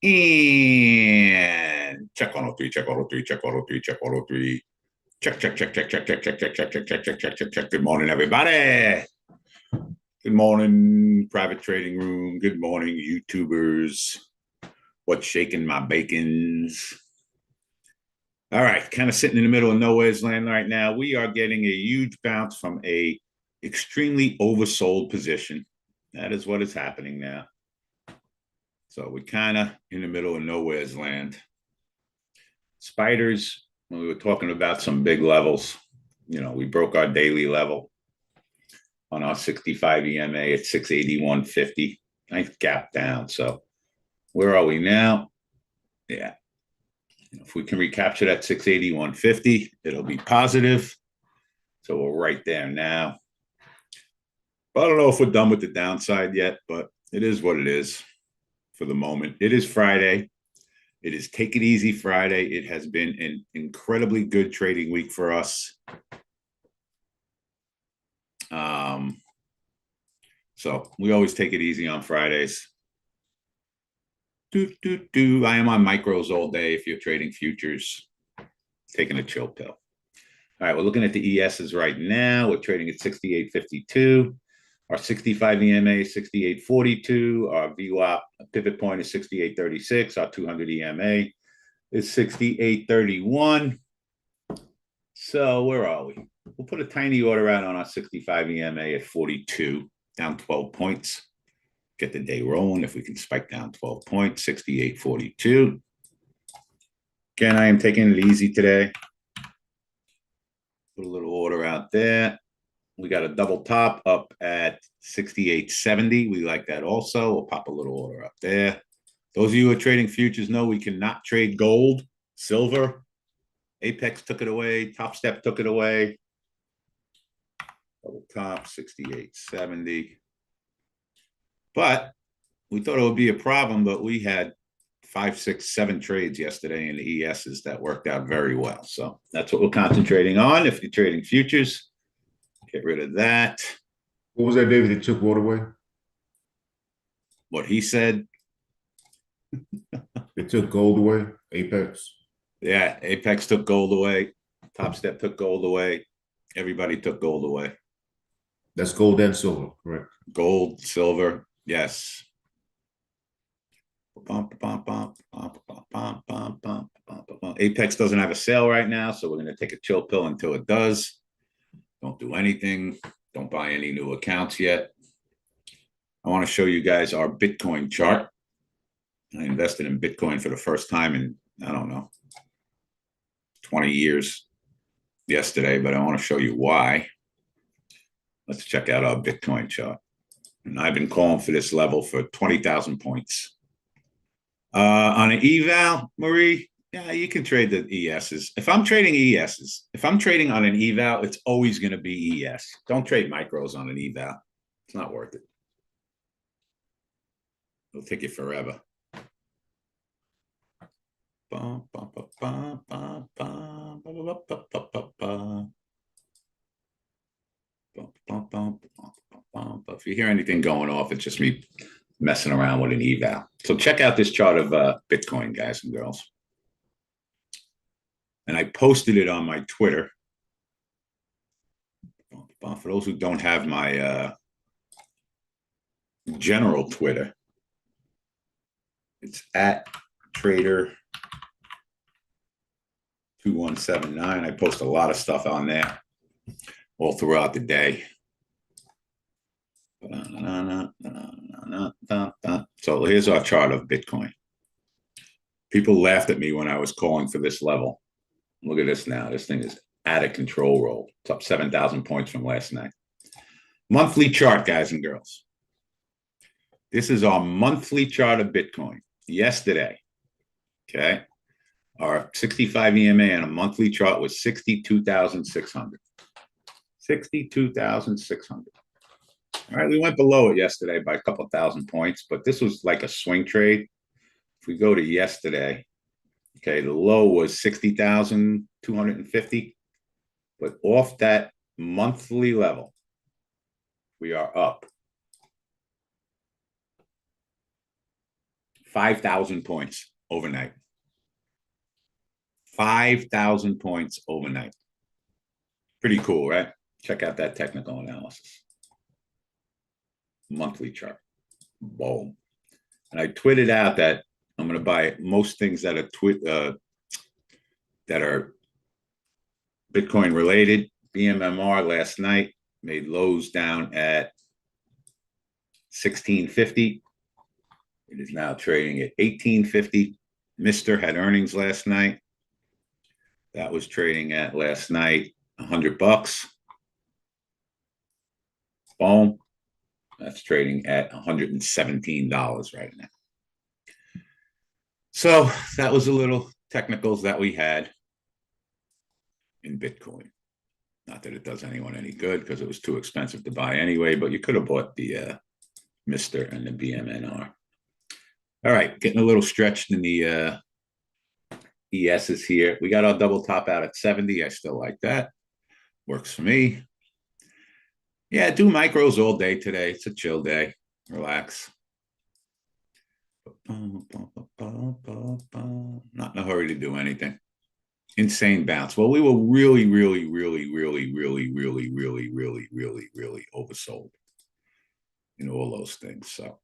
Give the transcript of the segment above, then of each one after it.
And check 103, check 103, check 103, check 103. Check, check, check, check, check, check, check, check, check, check, check, check, check, check, check. Good morning, everybody. Good morning, private trading room. Good morning, YouTubers. What's shaking my bacons? All right, kind of sitting in the middle of nowhere's land right now. We are getting a huge bounce from a extremely oversold position. That is what is happening now. So we're kind of in the middle of nowhere's land. Spiders, when we were talking about some big levels, we broke our daily level on our 65 EMA at 681.50. Nice gap down. So where are we now? Yeah. If we can recapture that 681.50, it'll be positive. So we're right there now. But I don't know if we're done with the downside yet, but it is what it is for the moment. It is Friday. It is Take It Easy Friday. It has been an incredibly good trading week for us. So we always take it easy on Fridays. I am on micros all day if you're trading futures, taking a chill pill. All right, we're looking at the ESs right now. We're trading at 68.52. Our 65 EMA is 68.42. Our VWAP pivot point is 68.36. Our 200 EMA is 68.31. So where are we? We'll put a tiny order out on our 65 EMA at 42, down 12 points. Get the day rolling if we can spike down 12 points, 68.42. Again, I am taking it easy today. Put a little order out there. We got a double top up at 68.70. We like that also. We'll pop a little order up there. Those of you who are trading futures know we cannot trade gold, silver. Apex took it away. Top Step took it away. Double top, 68.70. But we thought it would be a problem, but we had 5, 6, 7 trades yesterday in the ESs that worked out very well. So that's what we're concentrating on. If you're trading futures, get rid of that. What was that, David, that took water away? What he said. It took gold away, Apex. Yeah, Apex took gold away. Top Step took gold away. Everybody took gold away. That's gold and silver, correct? Gold, silver, yes. Apex doesn't have a sale right now, so we're going to take a chill pill until it does. Don't do anything. Don't buy any new accounts yet. I want to show you guys our Bitcoin chart. I invested in Bitcoin for the first time in, I don't know, 20 years yesterday, but I want to show you why. Let's check out our Bitcoin chart. And I've been calling for this level for 20,000 points. On an eval, Marie, yeah, you can trade the ESs. If I'm trading ESs, if I'm trading on an eval, it's always going to be ES. Don't trade micros on an eval. It's not worth it. It'll take you forever. If you hear anything going off, it's just me messing around with an eval. So check out this chart of Bitcoin, guys and girls. And I posted it on my Twitter. For those who don't have my general Twitter, it's at Trader 2179. I post a lot of stuff on there all throughout the day. So here's our chart of Bitcoin. People laughed at me when I was calling for this level. Look at this now. This thing is out of control roll. It's up 7,000 points from last night. Monthly chart, guys and girls. This is our monthly chart of Bitcoin yesterday. Okay. Our 65 EMA on a monthly chart was 62,600. 62,600. All right, we went below it yesterday by a couple thousand points, but this was like a swing trade. If we go to yesterday, okay, the low was 60,250, but off that monthly level, we are up 5,000 points overnight. 5,000 points overnight. Pretty cool, right? Check out that technical analysis. Monthly chart. Boom. And I tweeted out that I'm going to buy most things that are Bitcoin related. BMMR last night made lows down at 1650. It is now trading at 1850. Mister had earnings last night. That was trading at last night $100. Boom. That's trading at $117 right now. So that was a little technicals that we had in Bitcoin. Not that it does anyone any good because it was too expensive to buy anyway, but you could have bought the Mister and the BMNR. All right, getting a little stretched in the ESs here. We got our double top out at 70. I still like that. Works for me. Yeah, do micros all day today. It's a chill day. Relax. Not in a hurry to do anything. Insane bounce. Well, we were really oversold in all those things. So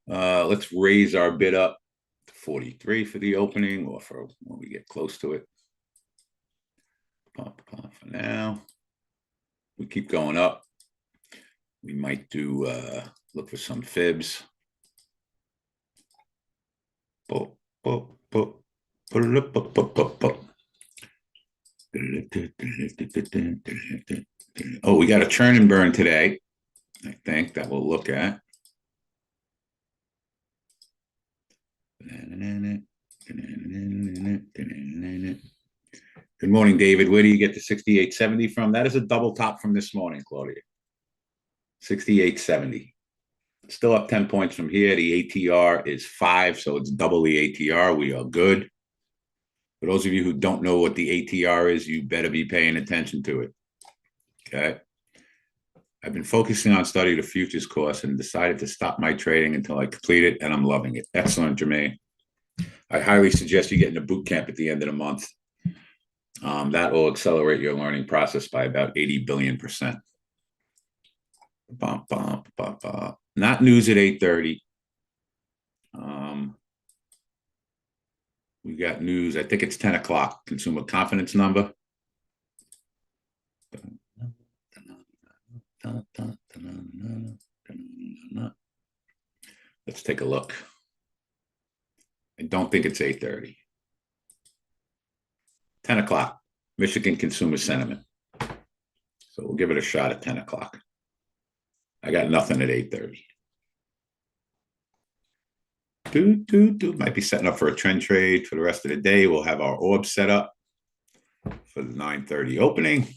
let's raise our bid up to 43 for the opening or for when we get close to it. For now. We keep going up. We might do look for some fibs. Oh, we got a churn and burn today. I think that we'll look at. Good morning, David. Where do you get the 6870 from? That is a double top from this morning, Claudia. 6870. Still up 10 points from here. The ATR is 5, so it's double the ATR. We are good. For those of you who don't know what the ATR is, you better be paying attention to it. Okay. I've been focusing on studying the futures course and decided to stop my trading until I complete it, and I'm loving it. Excellent, Jermaine. I highly suggest you get in a boot camp at the end of the month. That will accelerate your learning process by about 80 billion%. Not news at 8:30. We got news. I think it's 10 o'clock. Consumer confidence number. Let's take a look. I don't think it's 8:30. 10 o'clock. Michigan consumer sentiment. So we'll give it a shot at 10 o'clock. I got nothing at 8:30. Might be setting up for a trend trade for the rest of the day. We'll have our orb set up for the 9:30 opening.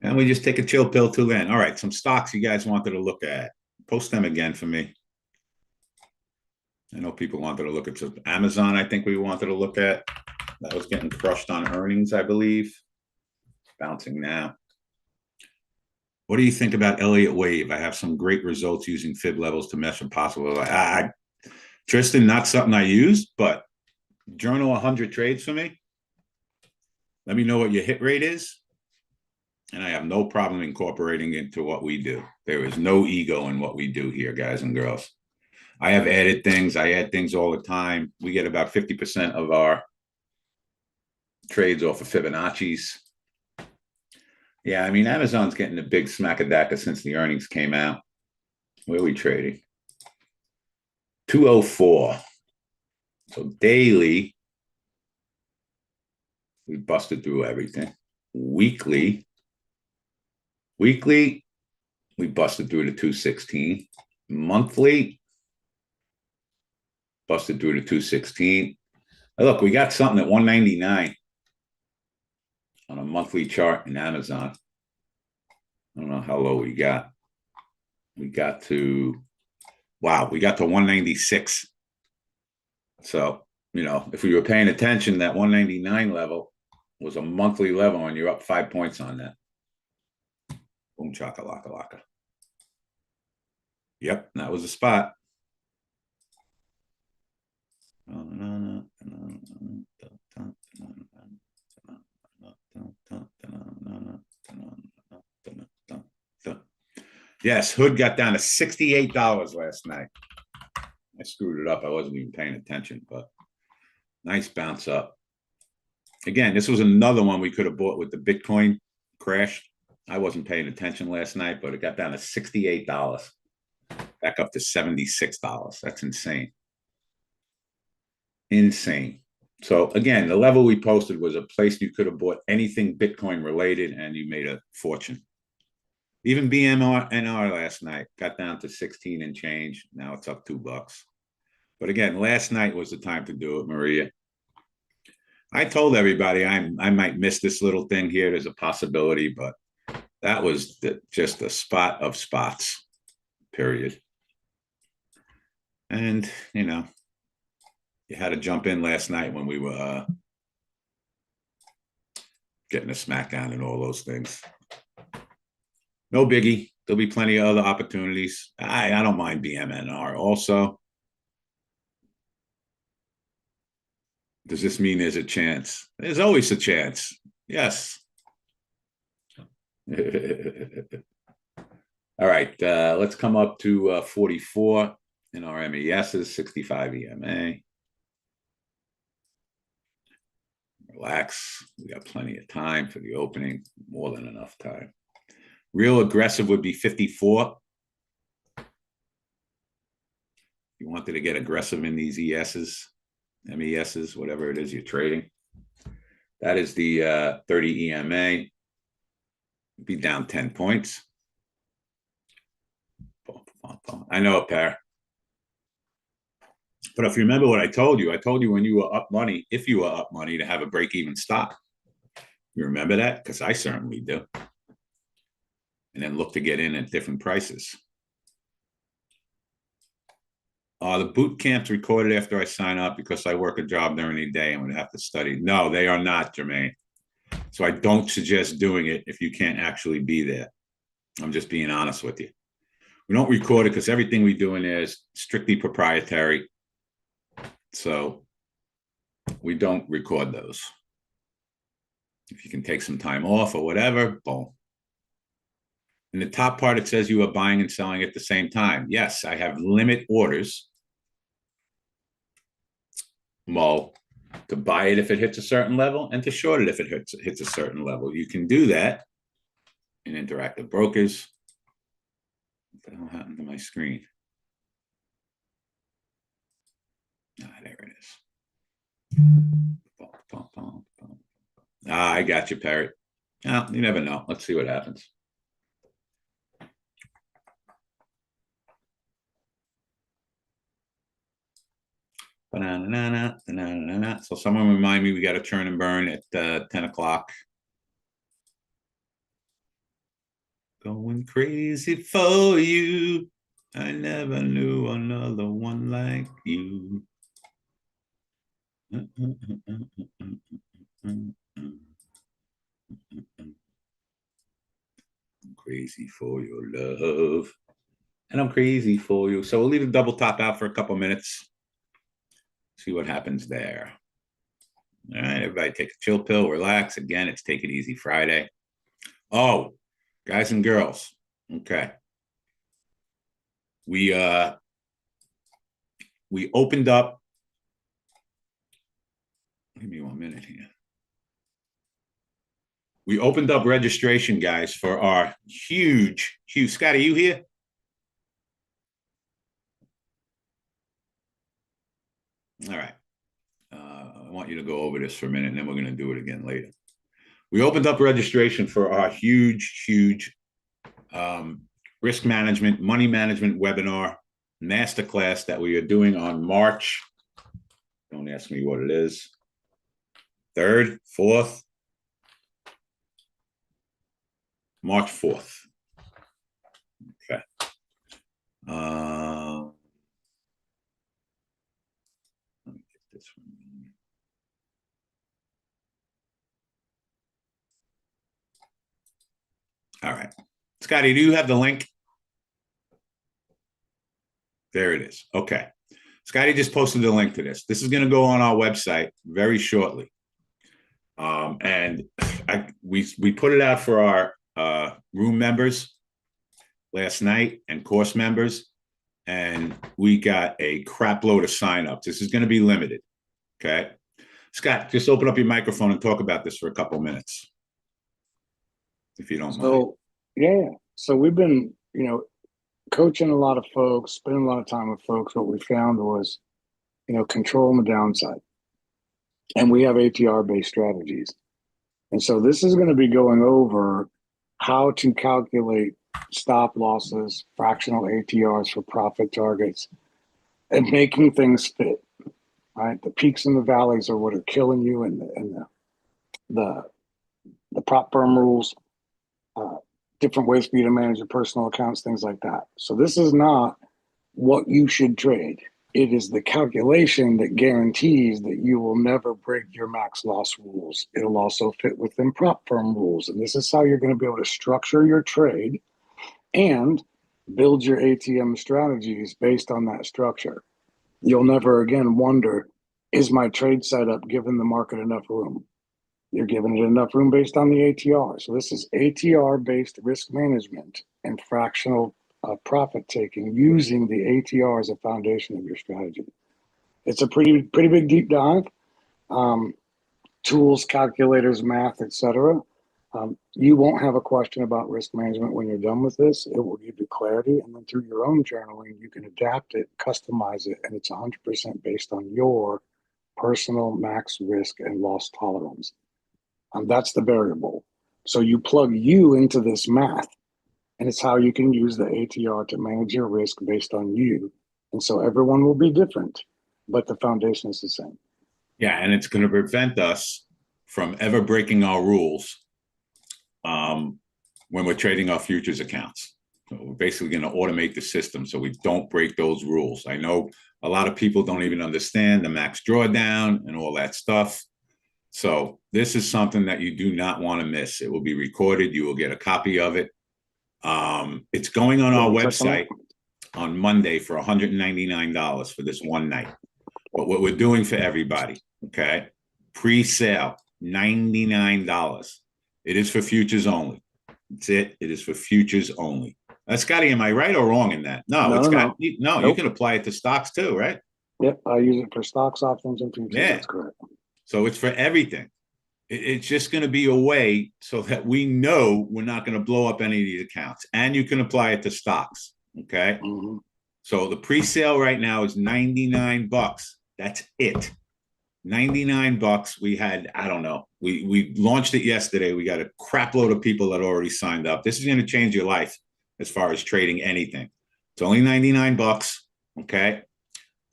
And we just take a chill pill till then. All right, some stocks you guys wanted to look at. Post them again for me. I know people wanted to look at Amazon. I think we wanted to look at. That was getting crushed on earnings, I believe. Bouncing now. What do you think about Elliott Wave? I have some great results using fib levels to measure possible. Tristan, not something I used, but journal 100 trades for me. Let me know what your hit rate is. And I have no problem incorporating into what we do. There is no ego in what we do here, guys and girls. I have added things. I add things all the time. We get about 50% of our trades off of Fibonacci's. Yeah, I mean, Amazon's getting a big smackadaka since the earnings came out. Where are we trading? 204. So daily, we busted through everything. Weekly, we busted through to 216. Monthly, busted through to 216. Look, we got something at 199 on a monthly chart in Amazon. I don't know how low we got. We got to 196. So, if we were paying attention, that 199 level was a monthly level and you're up 5 points on that. Boom, chaka, laka, laka. Yep, that was a spot. Yes, Hood got down to $68 last night. I screwed it up. I wasn't even paying attention, but nice bounce up. Again, this was another one we could have bought with the Bitcoin crash. I wasn't paying attention last night, but it got down to $68, back up to $76. That's insane. Insane. So again, the level we posted was a place you could have bought anything Bitcoin related and you made a fortune. Even BMNR last night got down to 16 and change. Now it's up $2. But again, last night was the time to do it, Maria. I told everybody I might miss this little thing here. There's a possibility, but that was just a spot of spots, period. And, you know, you had to jump in last night when we were getting a smackdown and all those things. No biggie. There'll be plenty of other opportunities. I don't mind BMNR also. Does this mean there's a chance? There's always a chance. Yes. All right. Let's come up to 44 in our MESs, 65 EMA. Relax. We got plenty of time for the opening, more than enough time. Real aggressive would be 54. If you wanted to get aggressive in these ESs, MESs, whatever it is you're trading. That is the 30 EMA. Be down 10 points. I know a pair. But if you remember what I told you when you were up money, if you were up money, to have a break-even stop. You remember that? Because I certainly do. And then look to get in at different prices. The boot camps recorded after I sign up because I work a job during the day and would have to study. No, they are not, Jermaine. So I don't suggest doing it if you can't actually be there. I'm just being honest with you. We don't record it because everything we do in there is strictly proprietary. So we don't record those. If you can take some time off or whatever, boom. In the top part, it says you are buying and selling at the same time. Yes, I have limit orders. Well, to buy it if it hits a certain level and to short it if it hits a certain level. You can do that in Interactive Brokers. What the hell happened to my screen? There it is. I got you, Parrot. Oh, you never know. Let's see what happens. So someone remind me we got to turn and burn at 10 o'clock. Going crazy for you. I never knew another one like you. I'm crazy for your love. And I'm crazy for you. So we'll leave the double top out for a couple minutes. See what happens there. All right, everybody take a chill pill, relax. Again, it's Take It Easy Friday. Oh, guys and girls. Okay. We opened up. Give me 1 minute here. We opened up registration, guys, for our huge. Scott, are you here? All right. I want you to go over this for a minute, and then we're going to do it again later. We opened up registration for our huge risk management, money management webinar masterclass that we are doing on March. Don't ask me what it is. 3rd, 4th. March 4th. Okay. Let me get this one. All right. Scotty, do you have the link? There it is. Okay. Scotty just posted the link to this. This is going to go on our website very shortly. And we put it out for our room members last night and course members, and we got a crap load of signups. This is going to be limited. Okay. Scott, just open up your microphone and talk about this for a couple of minutes, if you don't mind. Yeah. So we've been, coaching a lot of folks, spending a lot of time with folks. What we found was, controlling the downside. And we have ATR-based strategies. And so this is going to be going over how to calculate stop losses, fractional ATRs for profit targets, and making things fit. Right, the peaks and the valleys are what are killing you, and the prop firm rules, different ways for you to manage your personal accounts, things like that. So this is not what you should trade. It is the calculation that guarantees that you will never break your max loss rules. It'll also fit within prop firm rules, and this is how you're going to be able to structure your trade and build your ATM strategies based on that structure. You'll never again wonder, is my trade setup giving the market enough room? You're giving it enough room based on the ATR. So this is ATR-based risk management and fractional profit taking using the ATR as a foundation of your strategy. It's a pretty big deep dive. Tools, calculators, math, etc. You won't have a question about risk management when you're done with this. It will give you clarity, and then through your own journaling, you can adapt it, customize it, and it's 100% based on your personal max risk and loss tolerance. That's the variable. So you plug you into this math, and it's how you can use the ATR to manage your risk based on you. And so everyone will be different, but the foundation is the same. Yeah, and it's going to prevent us from ever breaking our rules when we're trading our futures accounts. So we're basically going to automate the system so we don't break those rules. I know a lot of people don't even understand the max drawdown and all that stuff. So this is something that you do not want to miss. It will be recorded. You will get a copy of it. It's going on our website on Monday for $199 for this one night. But what we're doing for everybody, okay, pre-sale, $99. It is for futures only. That's it. It is for futures only. Scotty, am I right or wrong in that? No, Nope. You can apply it to stocks too, right? Yep, I use it for stocks, options, and futures. Yeah. That's correct. So it's for everything. It's just going to be a way so that we know we're not going to blow up any of these accounts. And you can apply it to stocks, okay? Mm-hmm. So the pre-sale right now is $99. That's it. $99. We had, I don't know, we launched it yesterday. We got a crap load of people that already signed up. This is going to change your life as far as trading anything. It's only $99, okay?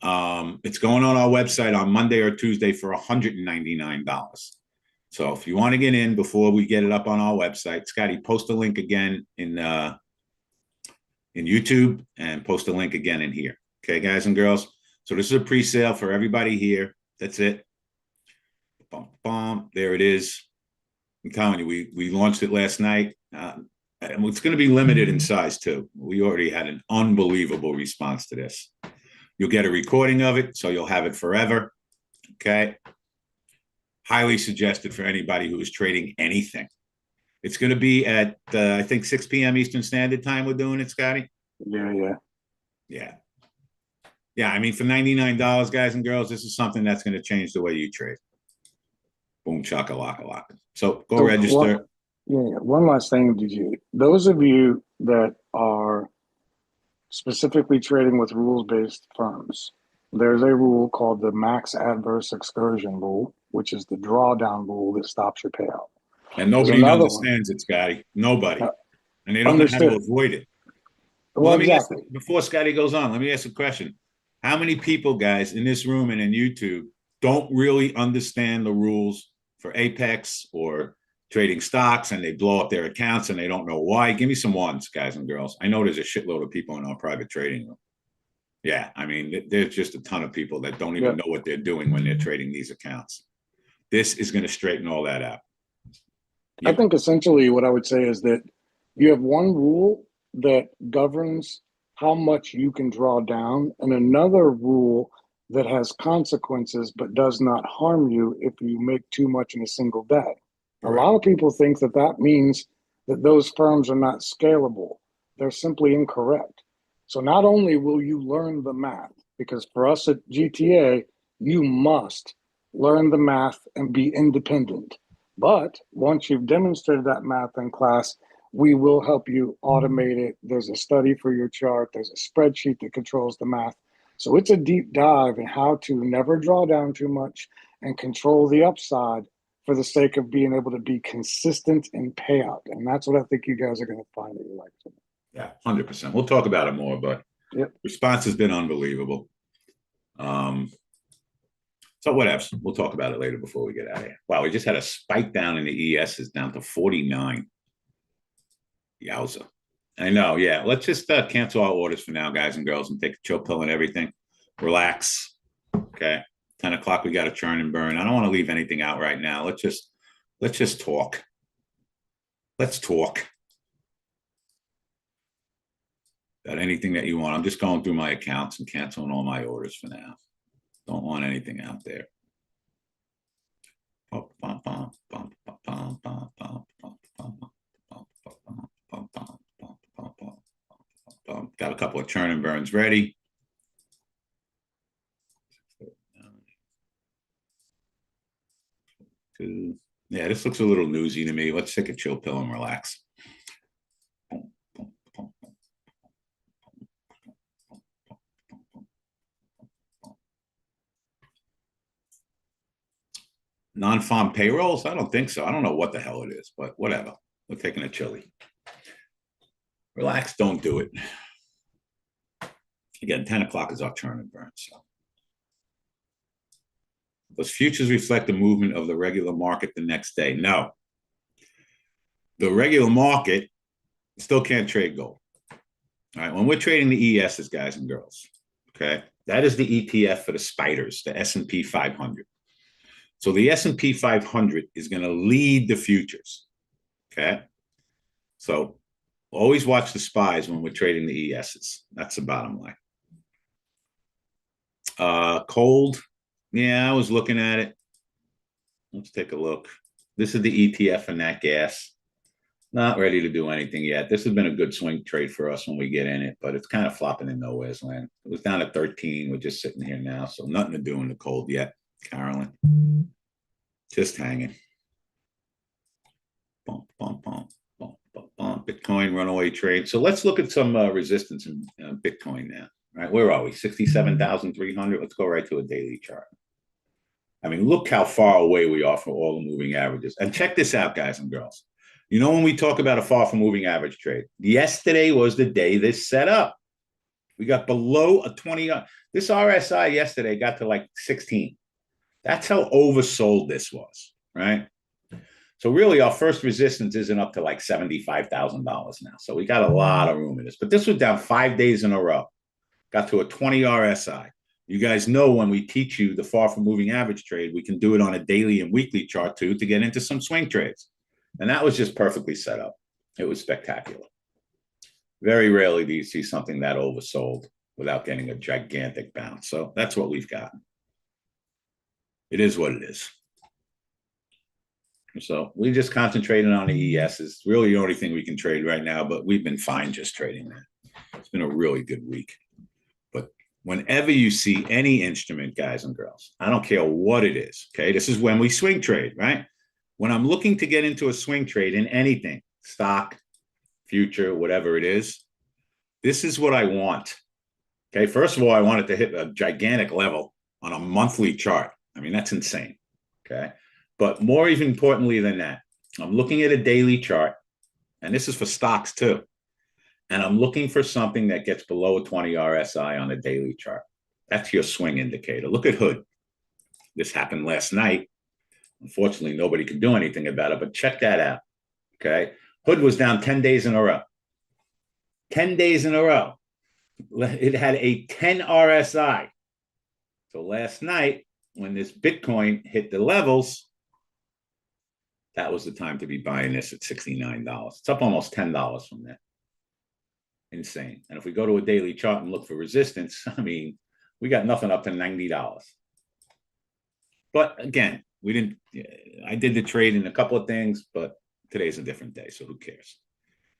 It's going on our website on Monday or Tuesday for $199. So if you want to get in before we get it up on our website, Scotty, post a link again in YouTube and post a link again in here. Okay, guys and girls. So this is a pre-sale for everybody here. That's it. Bum, bum. There it is. I'm telling you, we launched it last night. And it's going to be limited in size too. We already had an unbelievable response to this. You'll get a recording of it, so you'll have it forever. Okay. Highly suggested for anybody who is trading anything. It's going to be at, I think, 6 p.m. Eastern Standard Time we're doing it, Scotty? Yeah. Yeah, I mean, for $99, guys and girls, this is something that's going to change the way you trade. Boom, chaka-laka-laka. So go register. One last thing, DJ. Those of you that are specifically trading with rules-based firms, there's a rule called the max adverse excursion rule, which is the drawdown rule that stops your payout. And nobody understands it, Scotty. Nobody. And they don't know how to avoid it. Well, exactly. Before Scotty goes on, let me ask a question. How many people, guys, in this room and in YouTube don't really understand the rules for Apex or trading stocks, and they blow up their accounts and they don't know why? Give me some ones, guys and girls. I know there's a shitload of people in our private trading room. Yeah, I mean, there's just a ton of people that don't even know what they're doing when they're trading these accounts. This is going to straighten all that out. I think essentially what I would say is that you have one rule that governs how much you can draw down, and another rule that has consequences but does not harm you if you make too much in a single day. A lot of people think that that means that those firms are not scalable. They're simply incorrect. So not only will you learn the math, because for us at GTA, you must learn the math and be independent. But once you've demonstrated that math in class, we will help you automate it. There's a study for your chart. There's a spreadsheet that controls the math. So it's a deep dive in how to never draw down too much and control the upside for the sake of being able to be consistent in payout. And that's what I think you guys are going to find that you like. Yeah, 100%. We'll talk about it more, but Yep. Response has been unbelievable. So whatever. We'll talk about it later before we get out of here. Wow, we just had a spike down in the ESs down to 49. Yowza. I know, yeah. Let's just cancel our orders for now, guys and girls, and take a chill pill and everything. Relax. Okay. 10 o'clock, we got to churn and burn. I don't want to leave anything out right now. Let's just talk. Let's talk. Got anything that you want? I'm just going through my accounts and canceling all my orders for now. Don't want anything out there. Got a couple of churn and burns ready. Yeah, this looks a little newsy to me. Let's take a chill pill and relax. Non-farm payrolls? I don't think so. I don't know what the hell it is, but whatever. We're taking a chili. Relax, don't do it. Again, 10 o'clock is our turn and burn. So those futures reflect the movement of the regular market the next day. No. The regular market still can't trade gold. All right. When we're trading the ESs, guys and girls, okay, that is the ETF for the spiders, the S&P 500. So the S&P 500 is going to lead the futures. Okay. So always watch the spies when we're trading the ESs. That's the bottom line. Cold. Yeah, I was looking at it. Let's take a look. This is the ETF for nat gas. Not ready to do anything yet. This has been a good swing trade for us when we get in it, but it's kind of flopping in nowhere's land. It was down at 13. We're just sitting here now. So nothing to do in the cold yet, Carolyn. Just hanging. Bump, bump, bump, bump, bump, bump. Bitcoin runaway trade. So let's look at some resistance in Bitcoin now. Right, where are we? 67,300. Let's go right to a daily chart. I mean, look how far away we are from all the moving averages. And check this out, guys and girls. You know, when we talk about a far from moving average trade, yesterday was the day this set up. We got below a 20. This RSI yesterday got to like 16. That's how oversold this was, right? So really, our first resistance isn't up to like $75,000 now. So we got a lot of room in this. But this was down 5 days in a row. Got to a 20 RSI. You guys know when we teach you the far from moving average trade, we can do it on a daily and weekly chart too to get into some swing trades. And that was just perfectly set up. It was spectacular. Very rarely do you see something that oversold without getting a gigantic bounce. So that's what we've got. It is what it is. So we just concentrated on the ES. It's really the only thing we can trade right now, but we've been fine just trading that. It's been a really good week. But whenever you see any instrument, guys and girls, I don't care what it is, okay? This is when we swing trade, right? When I'm looking to get into a swing trade in anything, stock, future, whatever it is, this is what I want. Okay, first of all, I want it to hit a gigantic level on a monthly chart. I mean, that's insane, okay? But more even importantly than that, I'm looking at a daily chart, and this is for stocks too. And I'm looking for something that gets below a 20 RSI on a daily chart. That's your swing indicator. Look at Hood. This happened last night. Unfortunately, nobody could do anything about it, but check that out, okay? Hood was down 10 days in a row. 10 days in a row. It had a 10 RSI. So last night, when this Bitcoin hit the levels, that was the time to be buying this at $69. It's up almost $10 from there. And insane. And if we go to a daily chart and look for resistance, I mean, we got nothing up to $90. But again, we didn't, I did the trade in a couple of things, but today's a different day, so who cares?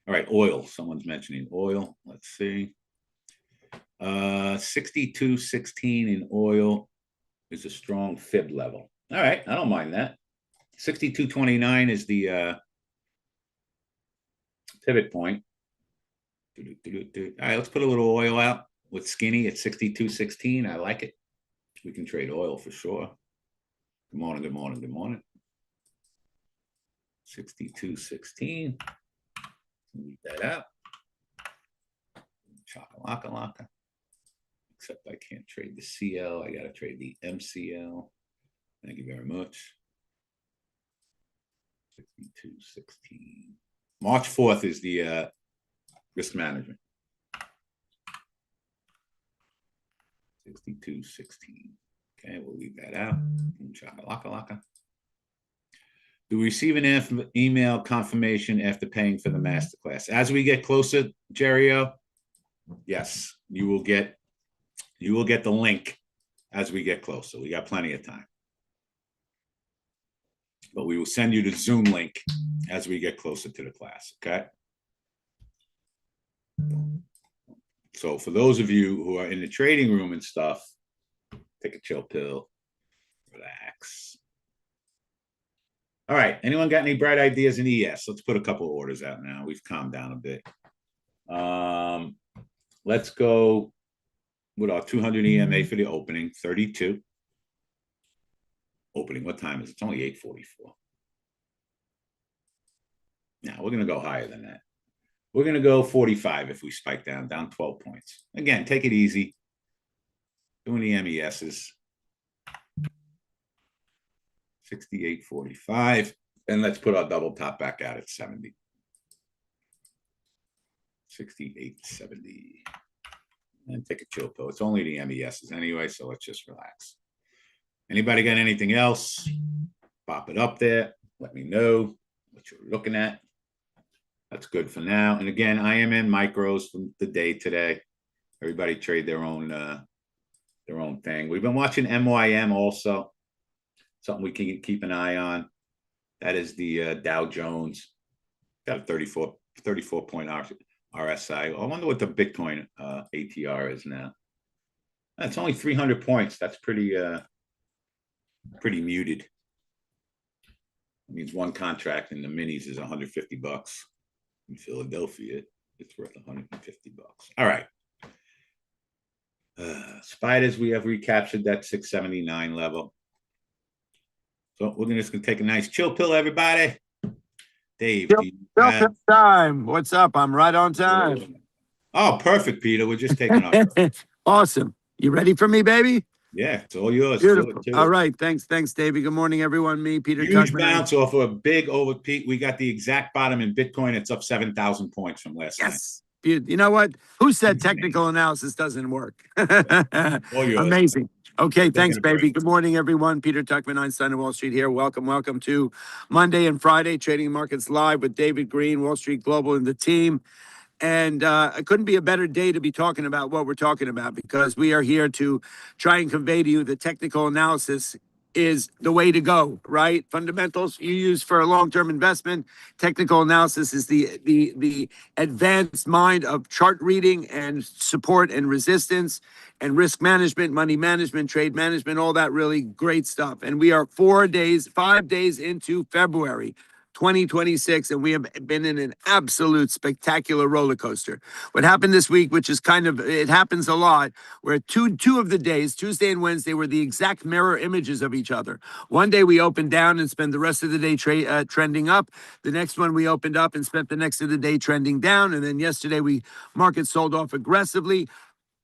All right, oil. Someone's mentioning oil. Let's see. 62.16 in oil is a strong fib level. All right, I don't mind that. 62.29 is the pivot point. All right, let's put a little oil out with skinny at 62.16. I like it. We can trade oil for sure. Good morning, good morning, good morning. 62.16. Leave that out. Chaka-laka-laka. Except I can't trade the CL. I got to trade the MCL. Thank you very much. 62.16. March 4th is the risk management. 62.16. Okay, we'll leave that out. Chaka-laka-laka. Do we receive an email confirmation after paying for the masterclass? As we get closer, Jerry-O, yes, you will get the link as we get closer. We got plenty of time. But we will send you the Zoom link as we get closer to the class, okay? So for those of you who are in the trading room and stuff, take a chill pill, relax. All right, anyone got any bright ideas in ES? Let's put a couple of orders out now. We've calmed down a bit. Let's go with our 200 EMA for the opening, 32. Opening, what time is it? It's only 8:44. Now, we're going to go higher than that. We're going to go 45 if we spike down 12 points. Again, take it easy. Doing the MESs. 68.45. And let's put our double top back out at 70. 68.70. And take a chill pill. It's only the MESs anyway, so let's just relax. Anybody got anything else? Pop it up there. Let me know what you're looking at. That's good for now. And again, I am in micros from the day today. Everybody trade their own thing. We've been watching MYM also. Something we can keep an eye on. That is the Dow Jones. Got a 34 point RSI. I wonder what the Bitcoin ATR is now. That's only 300 points. That's pretty muted. It means one contract in the minis is $150. In Philadelphia, it's worth $150. All right. Spiders, we have recaptured that 679 level. So we're just going to take a nice chill pill, everybody. Dave. Chill pill time. What's up? I'm right on time. Oh, perfect, Peter. We're just taking off. Awesome. You ready for me, baby? Yeah, it's all yours. Beautiful. All right. Thanks, Davey. Good morning, everyone. Me, Peter Huge Tuchman. bounce off of a big overpeak. We got the exact bottom in Bitcoin. It's up 7,000 points from last night. Yes. You know what? Who said technical analysis doesn't work? All yours. Amazing. Okay, thanks, baby. break. Good morning, everyone. Peter Tuchman, Einstein of Wall Street here. Welcome to Monday and Friday Trading Markets Live with David Green, Wall Street Global, and the team. And it couldn't be a better day to be talking about what we're talking about, because we are here to try and convey to you the technical analysis is the way to go, right? Fundamentals you use for a long-term investment. Technical analysis is the advanced mind of chart reading and support and resistance and risk management, money management, trade management, all that really great stuff. And we are 5 days into February 2026, and we have been in an absolute spectacular roller coaster. What happened this week, which is it happens a lot, where two of the days, Tuesday and Wednesday, were the exact mirror images of each other. One day we opened down and spent the rest of the day trending up. The next one we opened up and spent the next of the day trending down. And then yesterday market sold off aggressively.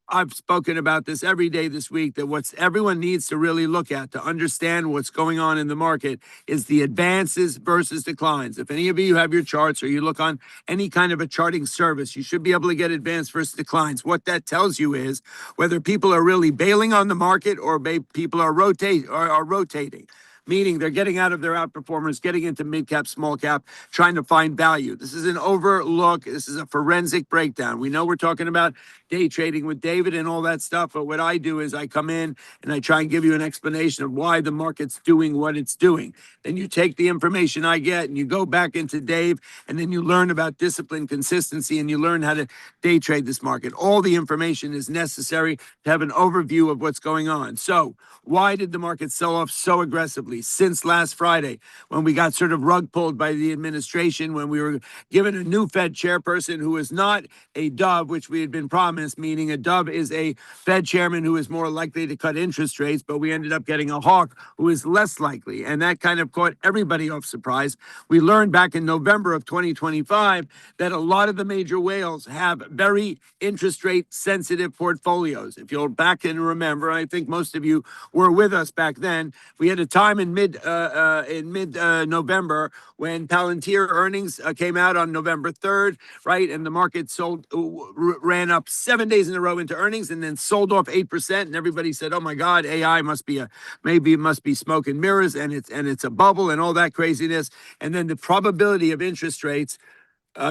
I've spoken about this every day this week, that what everyone needs to really look at to understand what's going on in the market is the advances versus declines. If any of you have your charts or you look on any kind of a charting service, you should be able to get advance versus declines. What that tells you is whether people are really bailing on the market or people are rotating. meaning they're getting out of their outperformers, getting into mid cap, small cap, trying to find value. This is an overlook. This is a forensic breakdown. We know we're talking about day trading with David and all that stuff, but what I do is I come in and I try and give you an explanation of why the market's doing what it's doing. Then you take the information I get and you go back into Dave, and then you learn about discipline, consistency, and you learn how to day trade this market. All the information is necessary to have an overview of what's going on. So why did the market sell off so aggressively since last Friday, when we got sort of rug pulled by the administration, when we were given a new Fed chairperson who is not a dove, which we had been promised, meaning a dove is a Fed chairman who is more likely to cut interest rates, but we ended up getting a hawk who is less likely. And that kind of caught everybody off surprise. We learned back in November of 2025 that a lot of the major whales have very interest rate sensitive portfolios. If you'll back and remember, I think most of you were with us back then. We had a time in mid November when Palantir earnings came out on November 3rd, right? And the market ran up 7 days in a row into earnings and then sold off 8%. And everybody said, oh my God, AI must be maybe it must be smoke and mirrors, and it's a bubble and all that craziness. And then the probability of interest rates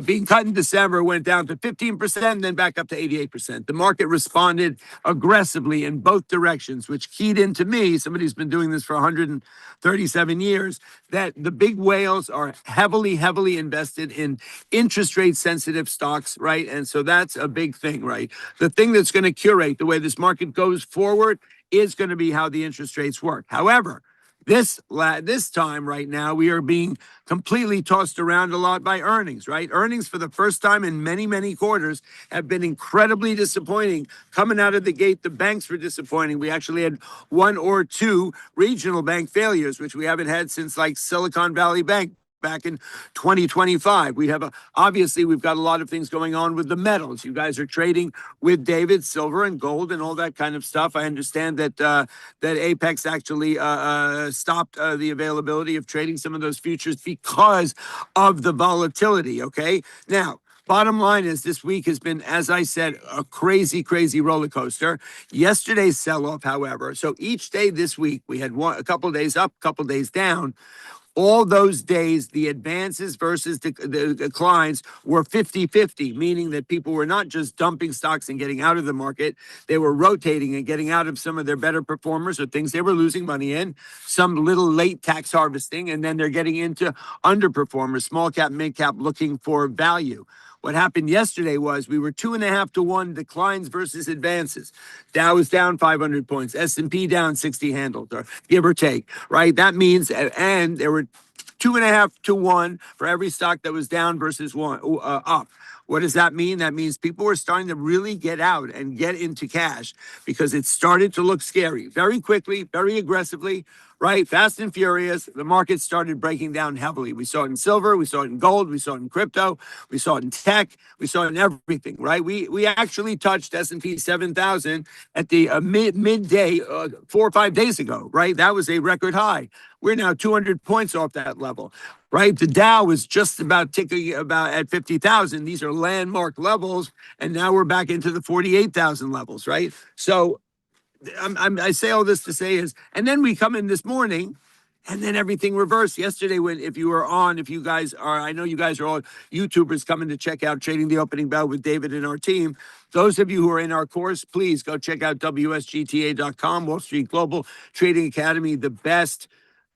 being cut in December went down to 15%, and then back up to 88%. The market responded aggressively in both directions, which keyed into me, somebody who's been doing this for 137 years, that the big whales are heavily invested in interest rate sensitive stocks, right? And so that's a big thing, right? The thing that's going to curate the way this market goes forward is going to be how the interest rates work. However, this time right now, we are being completely tossed around a lot by earnings, right? Earnings for the first time in many quarters have been incredibly disappointing. Coming out of the gate, the banks were disappointing. We actually had 1 or 2 regional bank failures, which we haven't had since like Silicon Valley Bank back in 2025. We have obviously we've got a lot of things going on with the metals. You guys are trading with David, silver and gold and all that kind of stuff. I understand that that Apex actually stopped the availability of trading some of those futures because of the volatility. Okay, now. Bottom line is this week has been, as I said, a crazy roller coaster. Yesterday's sell-off, however, so each day this week, we had a couple days up, a couple days down. All those days, the advances versus the declines were 50-50, meaning that people were not just dumping stocks and getting out of the market. They were rotating and getting out of some of their better performers or things they were losing money in, some little late tax harvesting, and then they're getting into underperformers, small cap, mid cap, looking for value. What happened yesterday was we were 2.5 to 1 declines versus advances. Dow was down 500 points, S&P down 60 handles, or give or take, right? That means, and there were 2.5 to 1 for every stock that was down versus one up. What does that mean? That means people were starting to really get out and get into cash because it started to look scary very quickly, very aggressively, right? Fast and furious. The market started breaking down heavily. We saw it in silver, we saw it in gold, we saw it in crypto, we saw it in tech, we saw it in everything, right? We actually touched S&P 7,000 at the midday 4 or 5 days ago, right? That was a record high. We're now 200 points off that level, right? The Dow was just about ticking about at 50,000. These are landmark levels, and now we're back into the 48,000 levels, right? So I say all this to say is, and then we come in this morning, and then everything reversed. Yesterday, if you guys are, I know you guys are all YouTubers coming to check out Trading the Opening Bell with David and our team. Those of you who are in our course, please go check out WSGTA.com, Wall Street Global Trading Academy, the best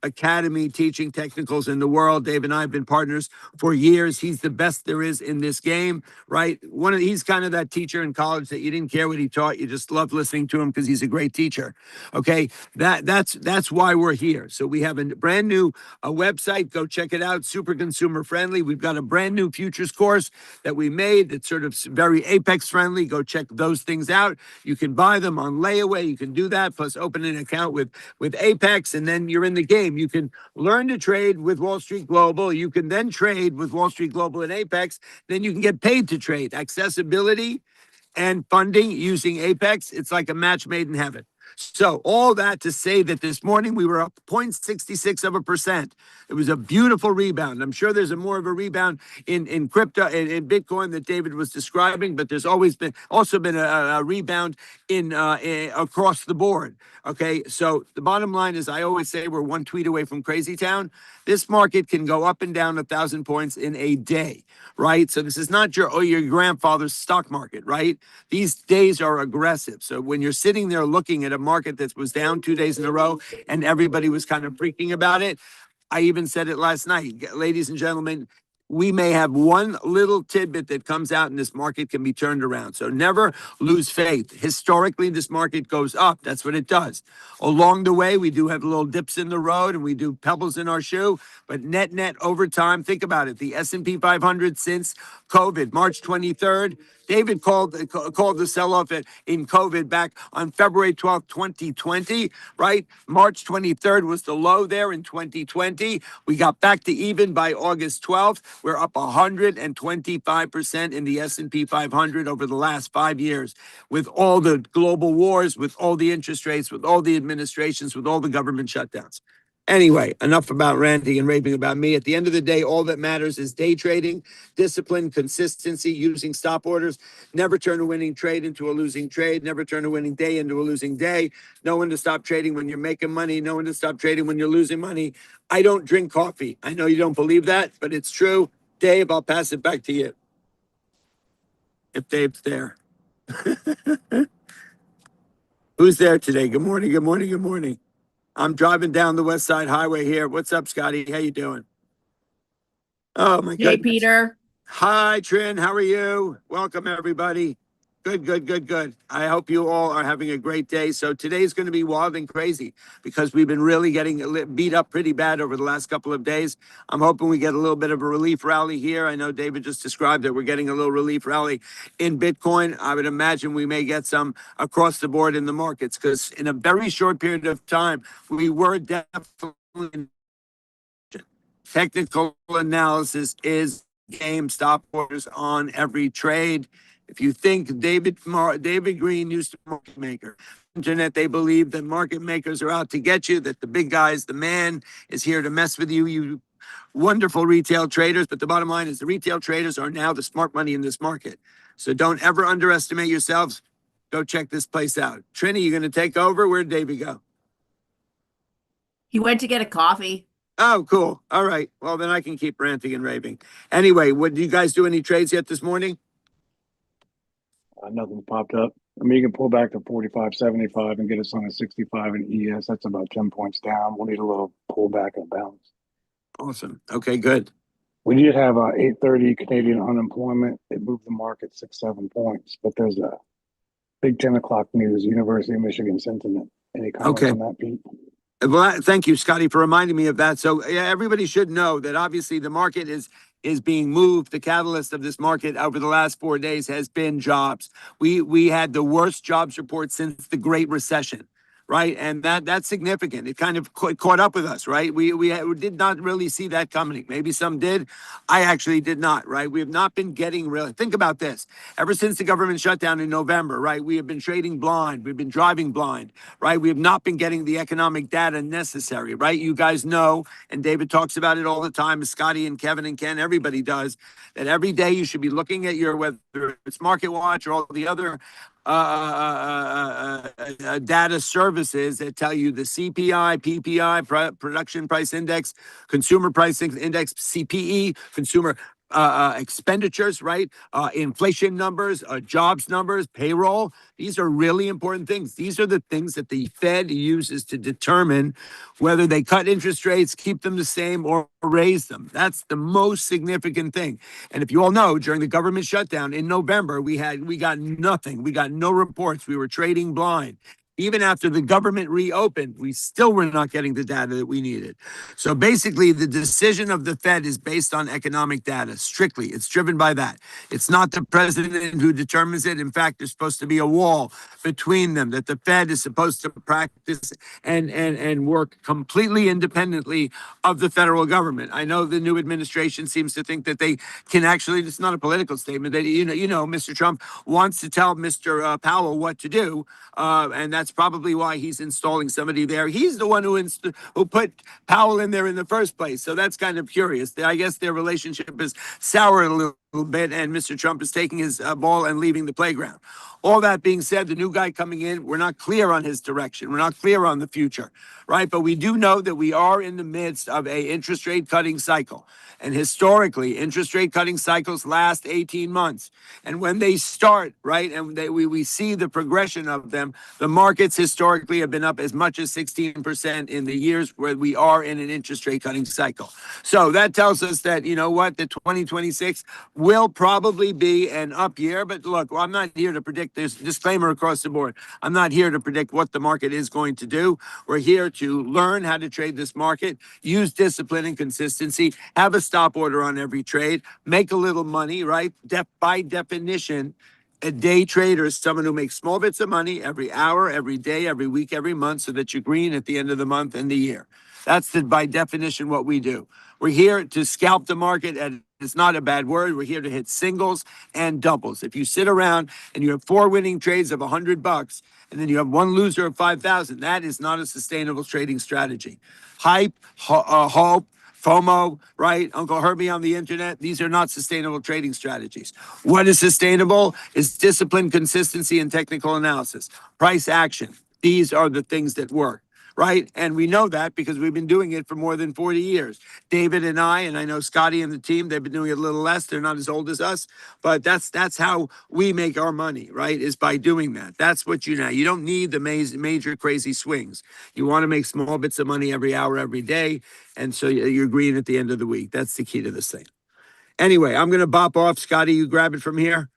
academy teaching technicals in the world. Dave and I have been partners for years. He's the best there is in this game, right? He's kind of that teacher in college that you didn't care what he taught. You just loved listening to him because he's a great teacher. Okay. That's why we're here. So we have a brand new website. Go check it out. Super consumer friendly. We've got a brand new futures course that we made that's sort of very Apex friendly. Go check those things out. You can buy them on layaway. You can do that. Plus open an account with Apex, and then you're in the game. You can learn to trade with Wall Street Global. You can then trade with Wall Street Global and Apex. Then you can get paid to trade. Accessibility and funding using Apex. It's like a match made in heaven. So all that to say that this morning we were up 0.66%. It was a beautiful rebound. I'm sure there's more of a rebound in crypto and in Bitcoin that David was describing, but there's always been a rebound in across the board. Okay, so the bottom line is, I always say we're one tweet away from crazy town. This market can go up and down 1,000 points in a day, right? So this is not your grandfather's stock market, right? These days are aggressive. So when you're sitting there looking at a market that was down 2 days in a row and everybody was kind of freaking about it, I even said it last night, ladies and gentlemen, we may have one little tidbit that comes out and this market can be turned around. So never lose faith. Historically, this market goes up. That's what it does. Along the way, we do have little dips in the road and we do pebbles in our shoe, but net over time, think about it. The S&P 500 since COVID, March 23rd, David called the sell-off in COVID back on February 12th, 2020, right? March 23rd was the low there in 2020. We got back to even by August 12th. We're up 125% in the S&P 500 over the last 5 years, with all the global wars, with all the interest rates, with all the administrations, with all the government shutdowns. Anyway, enough about ranting and raving about me. At the end of the day, all that matters is day trading, discipline, consistency, using stop orders. Never turn a winning trade into a losing trade. Never turn a winning day into a losing day. Know when to stop trading when you're making money. Know when to stop trading when you're losing money. I don't drink coffee. I know you don't believe that, but it's true. Dave, I'll pass it back to you. If Dave's there. Who's there today? Good morning, good morning, good morning. I'm driving down the West Side Highway here. What's up, Scotty? How you doing? Oh, my goodness. Hey, Peter. Hi, Trin. How are you? Welcome, everybody. Good. I hope you all are having a great day. So today's going to be wild and crazy because we've been really getting beat up pretty bad over the last couple of days. I'm hoping we get a little bit of a relief rally here. I know David just described that we're getting a little relief rally in Bitcoin. I would imagine we may get some across the board in the markets because in a very short period of time, we were definitely. Technical analysis is game. Stop orders on every trade. If you think David Green used to be a market maker, internet, they believe that market makers are out to get you, that the big guys, the man is here to mess with you, you wonderful retail traders. But the bottom line is the retail traders are now the smart money in this market. So don't ever underestimate yourselves. Go check this place out. Trini, you going to take over? Where'd David go? He went to get a coffee. Oh, cool. All right. Well, then I can keep ranting and raving. Anyway, did you guys do any trades yet this morning? Nothing popped up. I mean, you can pull back to 45.75 and get us on a 65 in ES. That's about 10 points down. We'll need a little pullback and bounce. Awesome. Okay, good. We did have 830 Canadian unemployment. It moved the market 6-7 points, but there's a big 10 o'clock news, University of Michigan sentiment. Any comments on that, Pete? Well, thank you, Scotty, for reminding me of that. So yeah, everybody should know that obviously the market is being moved. The catalyst of this market over the last 4 days has been jobs. We had the worst jobs report since the Great Recession, right? And that's significant. It kind of caught up with us, right? We did not really see that coming. Maybe some did. I actually did not, right? We have not been getting really. Think about this. Ever since the government shutdown in November, right? We have been trading blind. We've been driving blind, right? We have not been getting the economic data necessary, right? You guys know, and David talks about it all the time, Scotty and Kevin and Ken, everybody does, that every day you should be looking at whether it's Market Watch or all the other data services that tell you the CPI, PPI, production price index, consumer price index, CPE, consumer expenditures, right? Inflation numbers, jobs numbers, payroll. These are really important things. These are the things that the Fed uses to determine whether they cut interest rates, keep them the same, or raise them. That's the most significant thing. And if you all know, during the government shutdown in November, we got nothing. We got no reports. We were trading blind. Even after the government reopened, we still were not getting the data that we needed. So basically, the decision of the Fed is based on economic data, strictly. It's driven by that. It's not the president who determines it. In fact, there's supposed to be a wall between them, that the Fed is supposed to practice and work completely independently of the federal government. I know the new administration seems to think that they can actually, it's not a political statement, that, Mr. Trump wants to tell Mr. Powell what to do, and that's That's probably why he's installing somebody there. He's the one who put Powell in there in the first place. So that's kind of curious. I guess their relationship is soured a little bit, and Mr. Trump is taking his ball and leaving the playground. All that being said, the new guy coming in, we're not clear on his direction. We're not clear on the future, right? But we do know that we are in the midst of a interest rate cutting cycle. And historically, interest rate cutting cycles last 18 months. And when they start, right, and we see the progression of them, the markets historically have been up as much as 16% in the years where we are in an interest rate cutting cycle. So that tells us that, you know what, the 2026 will probably be an up year. But look, I'm not here to predict. There's a disclaimer across the board. I'm not here to predict what the market is going to do. We're here to learn how to trade this market, use discipline and consistency, have a stop order on every trade, make a little money, right? By definition, a day trader is someone who makes small bits of money every hour, every day, every week, every month, so that you're green at the end of the month and the year. That's by definition what we do. We're here to scalp the market, and it's not a bad word. We're here to hit singles and doubles. If you sit around and you have 4 winning trades of $100, and then you have 1 loser of 5,000, that is not a sustainable trading strategy. Hype, hope, FOMO, right? Uncle Herbie on the internet. These are not sustainable trading strategies. What is sustainable is discipline, consistency, and technical analysis. Price action. These are the things that work, right? And we know that because we've been doing it for more than 40 years. David and I know Scotty and the team, they've been doing it a little less. They're not as old as us, but that's how we make our money, right? Is by doing that. That's what you don't need the major crazy swings. You want to make small bits of money every hour, every day. And so you're green at the end of the week. That's the key to this thing. Anyway, I'm going to bop off. Scotty, you grab it from here.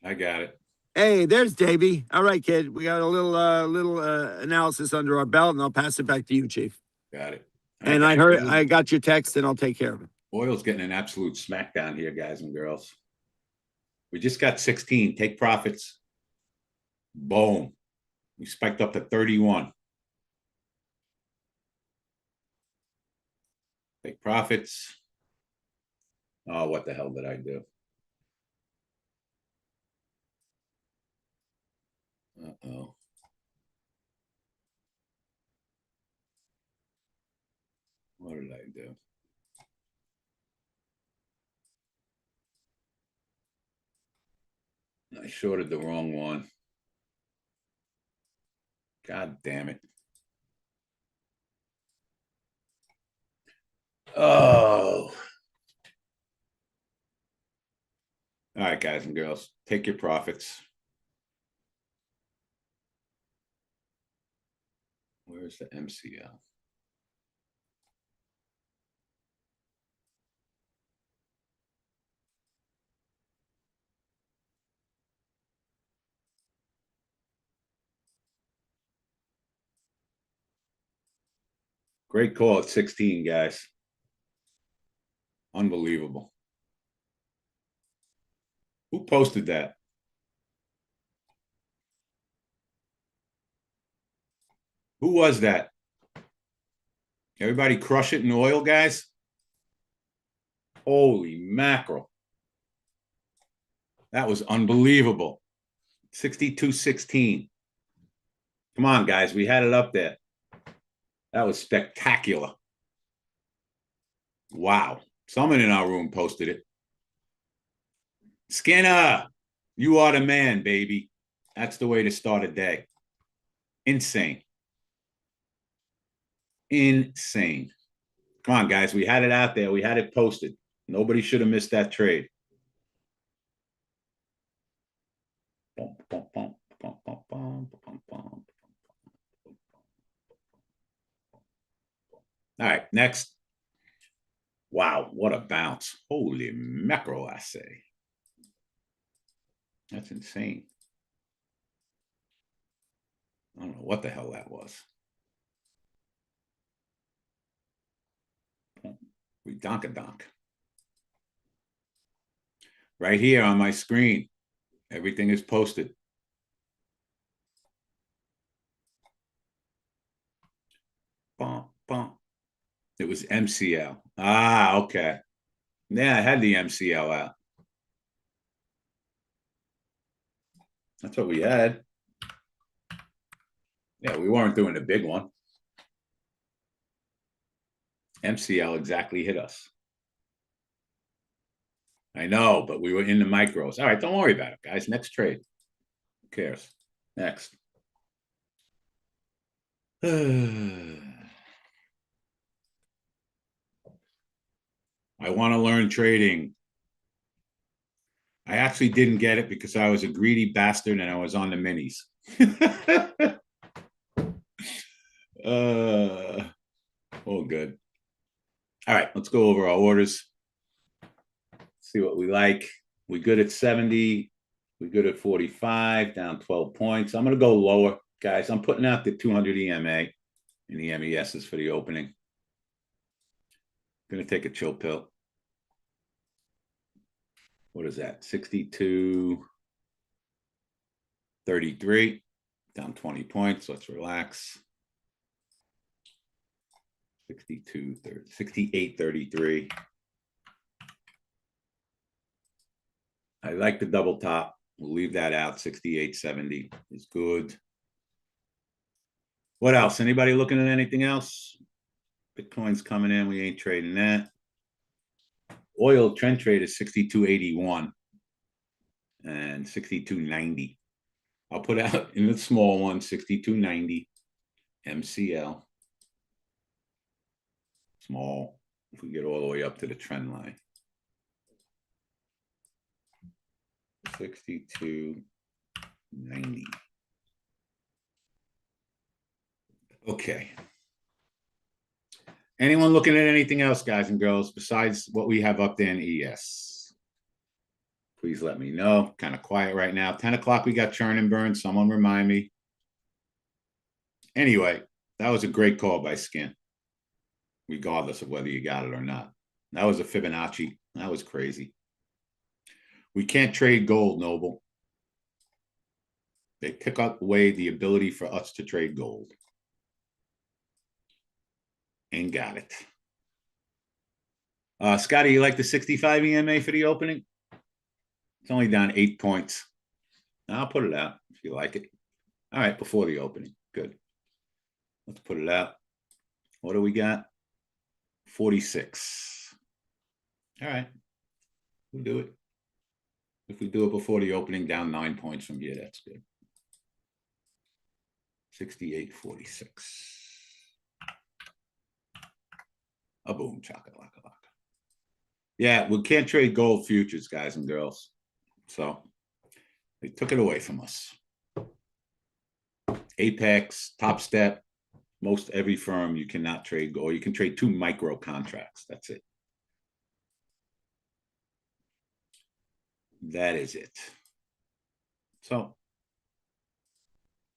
I got it. Hey, there's Davey. All right, kid. We got a little analysis under our belt, and I'll pass it back to you, Chief. Got it. And I got your text, and I'll take care of it. Oil's getting an absolute smackdown here, guys and girls. We just got 16. Take profits. Boom. We spiked up to 31. Take profits. Oh, what the hell did I do? Uh-oh. What did I do? I shorted the wrong one. God damn it. Oh. All right, guys and girls, take your profits. Where's the MCL? Great call at 16, guys. Unbelievable. Who posted that? Who was that? Everybody crush it in oil, guys? Holy mackerel. That was unbelievable. 62.16. Come on, guys. We had it up there. That was spectacular. Wow. Someone in our room posted it. Skinner, you are the man, baby. That's the way to start a day. Insane. Insane. Come on, guys. We had it out there. We had it posted. Nobody should have missed that trade. All right, next. Wow, what a bounce. Holy mackerel, I say. That's insane. I don't know what the hell that was. We donk-a-donk. Right here on my screen. Everything is posted. Bum, bum. It was MCL. Ah, okay. Yeah, I had the MCL out. That's what we had. Yeah, we weren't doing the big one. MCL exactly hit us. I know, but we were in the micros. All right, don't worry about it, guys. Next trade. Who cares? Next. I want to learn trading. I actually didn't get it because I was a greedy bastard and I was on the minis. All good. All right, let's go over our orders. See what we like. We good at 70. We good at 45, down 12 points. I'm going to go lower, guys. I'm putting out the 200 EMA and the MESs for the opening. Going to take a chill pill. What is that? 62.33, down 20 points. Let's relax. 68.33. I like the double top. We'll leave that out. 68.70 is good. What else? Anybody looking at anything else? Bitcoin's coming in. We ain't trading that. Oil trend trade is 62.81 and 62.90. I'll put out in the small one, 62.90 MCL. Small. If we get all the way up to the trend line. 62.90. Okay. Anyone looking at anything else, guys and girls, besides what we have up there in ES? Please let me know. Kind of quiet right now. 10 o'clock, we got churn and burn. Someone remind me. Anyway, that was a great call by Skin, regardless of whether you got it or not. That was a Fibonacci. That was crazy. We can't trade gold, Noble. They took away the ability for us to trade gold. Ain't got it. Scotty, you like the 65 EMA for the opening? It's only down 8 points. I'll put it out if you like it. All right, before the opening. Good. Let's put it out. What do we got? 46. All right. We'll do it. If we do it before the opening, down 9 points from here, that's good. 68.46. A boom, chaka-laka-laka. Yeah, we can't trade gold futures, guys and girls. So they took it away from us. Apex, Top Step, most every firm you cannot trade gold. You can trade 2 micro contracts. That's it. That is it. So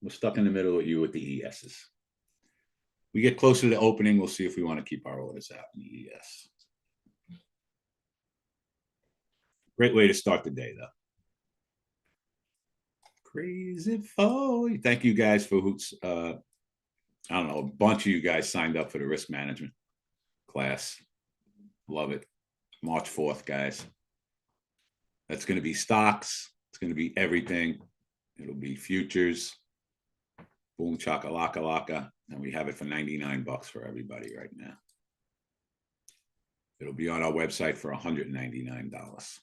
we're stuck in the middle with you with the ESs. We get closer to the opening, we'll see if we want to keep our orders out in the ES. Great way to start the day, though. Crazy folly. Thank you guys for I don't know, a bunch of you guys signed up for the risk management class. Love it. March 4th, guys. That's going to be stocks. It's going to be everything. It'll be futures. Boom, chaka-laka-laka. And we have it for $99 for everybody right now. It'll be on our website for $199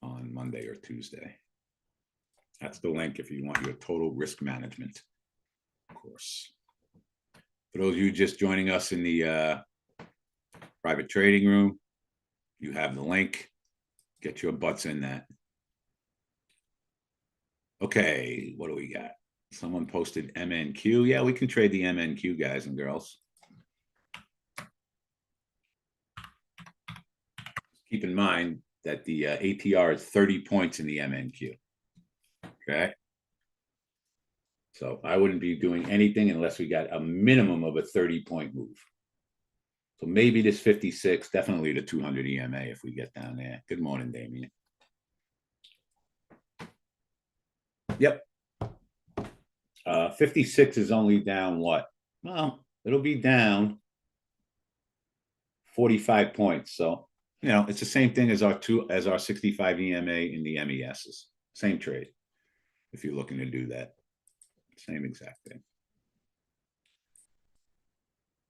on Monday or Tuesday. That's the link if you want your total risk management course. For those of you just joining us in the private trading room, you have the link. Get your butts in that. Okay, what do we got? Someone posted MNQ. Yeah, we can trade the MNQ, guys and girls. Keep in mind that the ATR is 30 points in the MNQ. Okay. So I wouldn't be doing anything unless we got a minimum of a 30-point move. So maybe this 56, definitely the 200 EMA if we get down there. Good morning, Damien. Yep. 56 is only down what? Well, it'll be down 45 points. So, you know, it's the same thing as our 65 EMA in the MESs. Same trade. If you're looking to do that. Same exact thing.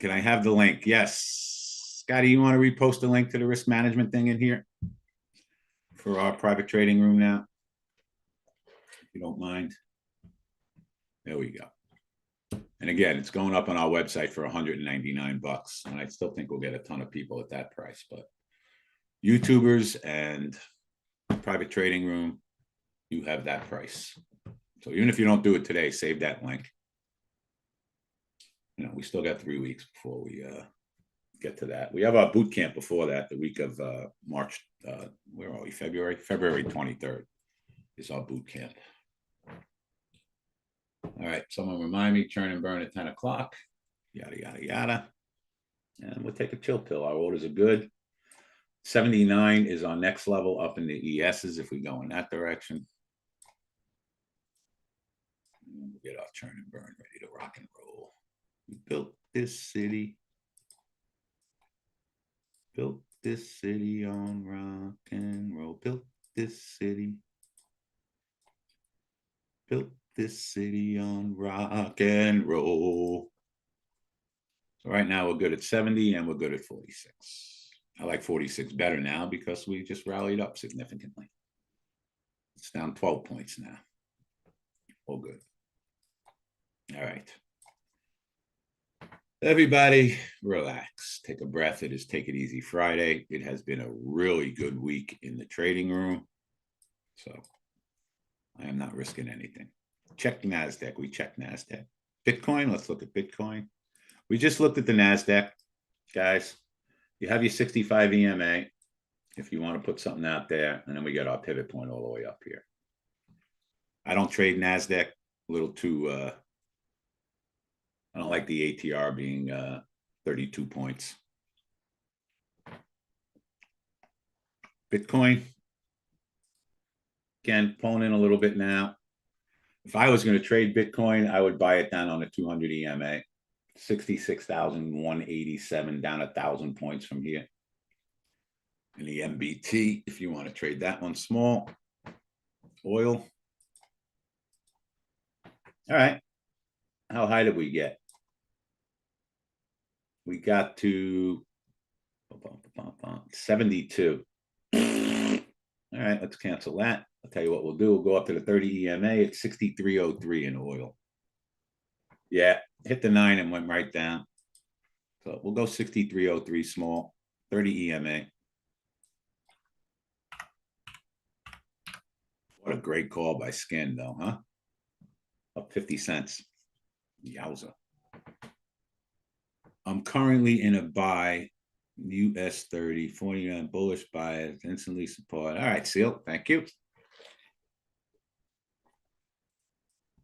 Can I have the link? Yes. Scotty, you want to repost the link to the risk management thing in here for our private trading room now? If you don't mind. There we go. And again, it's going up on our website for 199 bucks. And I still think we'll get a ton of people at that price, but YouTubers and private trading room, you have that price. So even if you don't do it today, save that link. You know, we still got 3 weeks before we get to that. We have our boot camp before that, the week of March. Where are we? February 23rd is our boot camp. All right, someone remind me, churn and burn at 10 o'clock, yada, yada, yada. And we'll take a chill pill. Our orders are good. 79 is our next level up in the ESs if we go in that direction. And we'll get our churn and burn ready to rock and roll. We built this city. Built this city on rock and roll. Built this city. Built this city on rock and roll. So right now we're good at 70 and we're good at 46. I like 46 better now because we just rallied up significantly. It's down 12 points now. All good. All right. Everybody relax, take a breath. It is Take It Easy Friday. It has been a really good week in the trading room. So I am not risking anything. Check NASDAQ. We check NASDAQ. Bitcoin, let's look at Bitcoin. We just looked at the NASDAQ, guys. You have your 65 EMA if you want to put something out there. And then we got our pivot point all the way up here. I don't trade NASDAQ. A little too... I don't like the ATR being 32 points. Bitcoin, again, pulling in a little bit now. If I was going to trade Bitcoin, I would buy it down on the 200 EMA, 66,187, down 1,000 points from here. And the MBT, if you want to trade that one small. Oil. All right. How high did we get? We got to 72. All right, let's cancel that. I'll tell you what we'll do. We'll go up to the 30 EMA at 63.03 in oil. Yeah, hit the 9 and went right down. So we'll go 63.03 small, 30 EMA. What a great call by Skin, though, huh? Up 50 cents. Yowza. I'm currently in a buy, US 30, 49 bullish bias, instantly support. All right, Seal, thank you.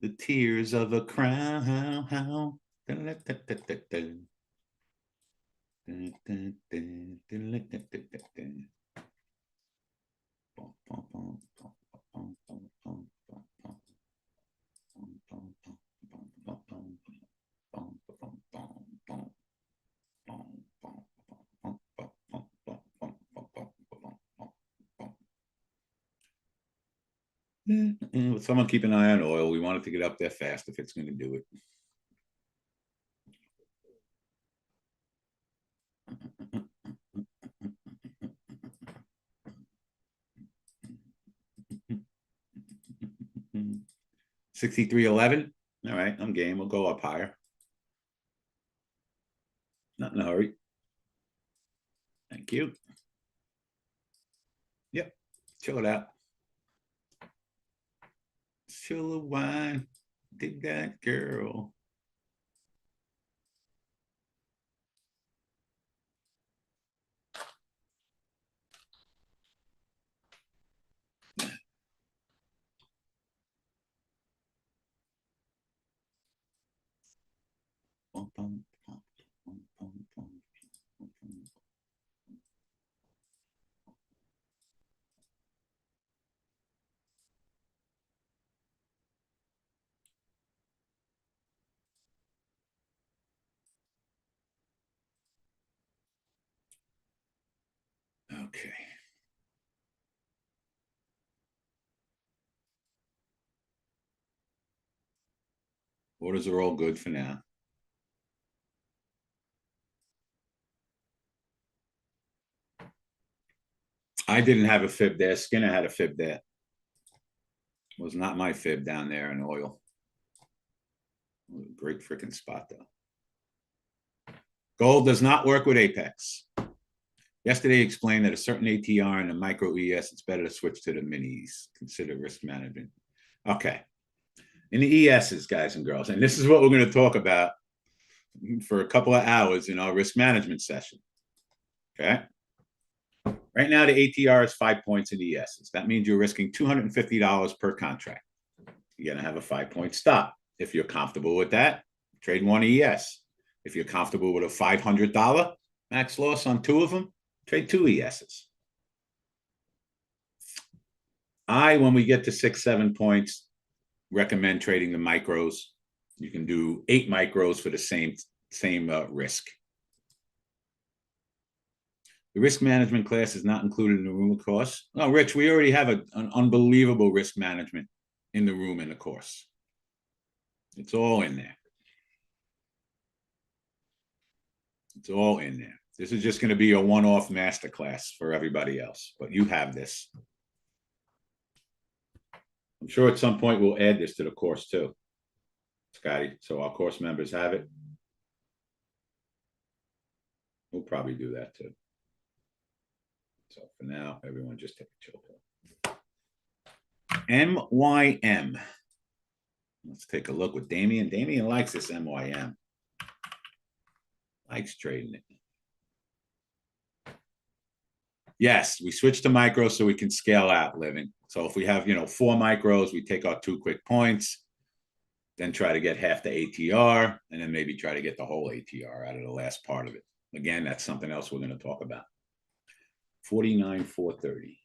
The tears of a crown. Someone keep an eye on oil. We want it to get up there fast if it's going to do it. $63.11. All right, I'm game. We'll go up higher. Not in a hurry. Thank you. Yep, chill it out. Chill a wine, dig that girl. Okay. Orders are all good for now. I didn't have a fib there. Skinner had a fib there. Was not my fib down there in oil. Great freaking spot though. Gold does not work with Apex. Yesterday explained that a certain ATR and a micro ES, it's better to switch to the minis. Consider risk management. Okay. In the ESs, guys and girls, and this is what we're going to talk about for a couple of hours in our risk management session. Okay. Right now, the ATR is 5 points in the ESs. That means you're risking $250 per contract. You're going to have a 5-point stop. If you're comfortable with that, trade one ES. If you're comfortable with a $500 max loss on 2 of them, trade 2 ESs. When we get to 6, 7 points, recommend trading the micros. You can do 8 micros for the same risk. The risk management class is not included in the room, of course. No, Rich, we already have an unbelievable risk management in the room in the course. It's all in there. It's all in there. This is just going to be a one-off masterclass for everybody else, but you have this. I'm sure at some point we'll add this to the course too, Scotty, so our course members have it. We'll probably do that too. So for now, everyone just take a chill pill. MYM. Let's take a look with Damien. Damien likes this MYM. Likes trading it. Yes, we switch to micro so we can scale out living. So if we have, 4 micros, we take our 2 quick points, then try to get half the ATR, and then maybe try to get the whole ATR out of the last part of it. Again, that's something else we're going to talk about. 49,430.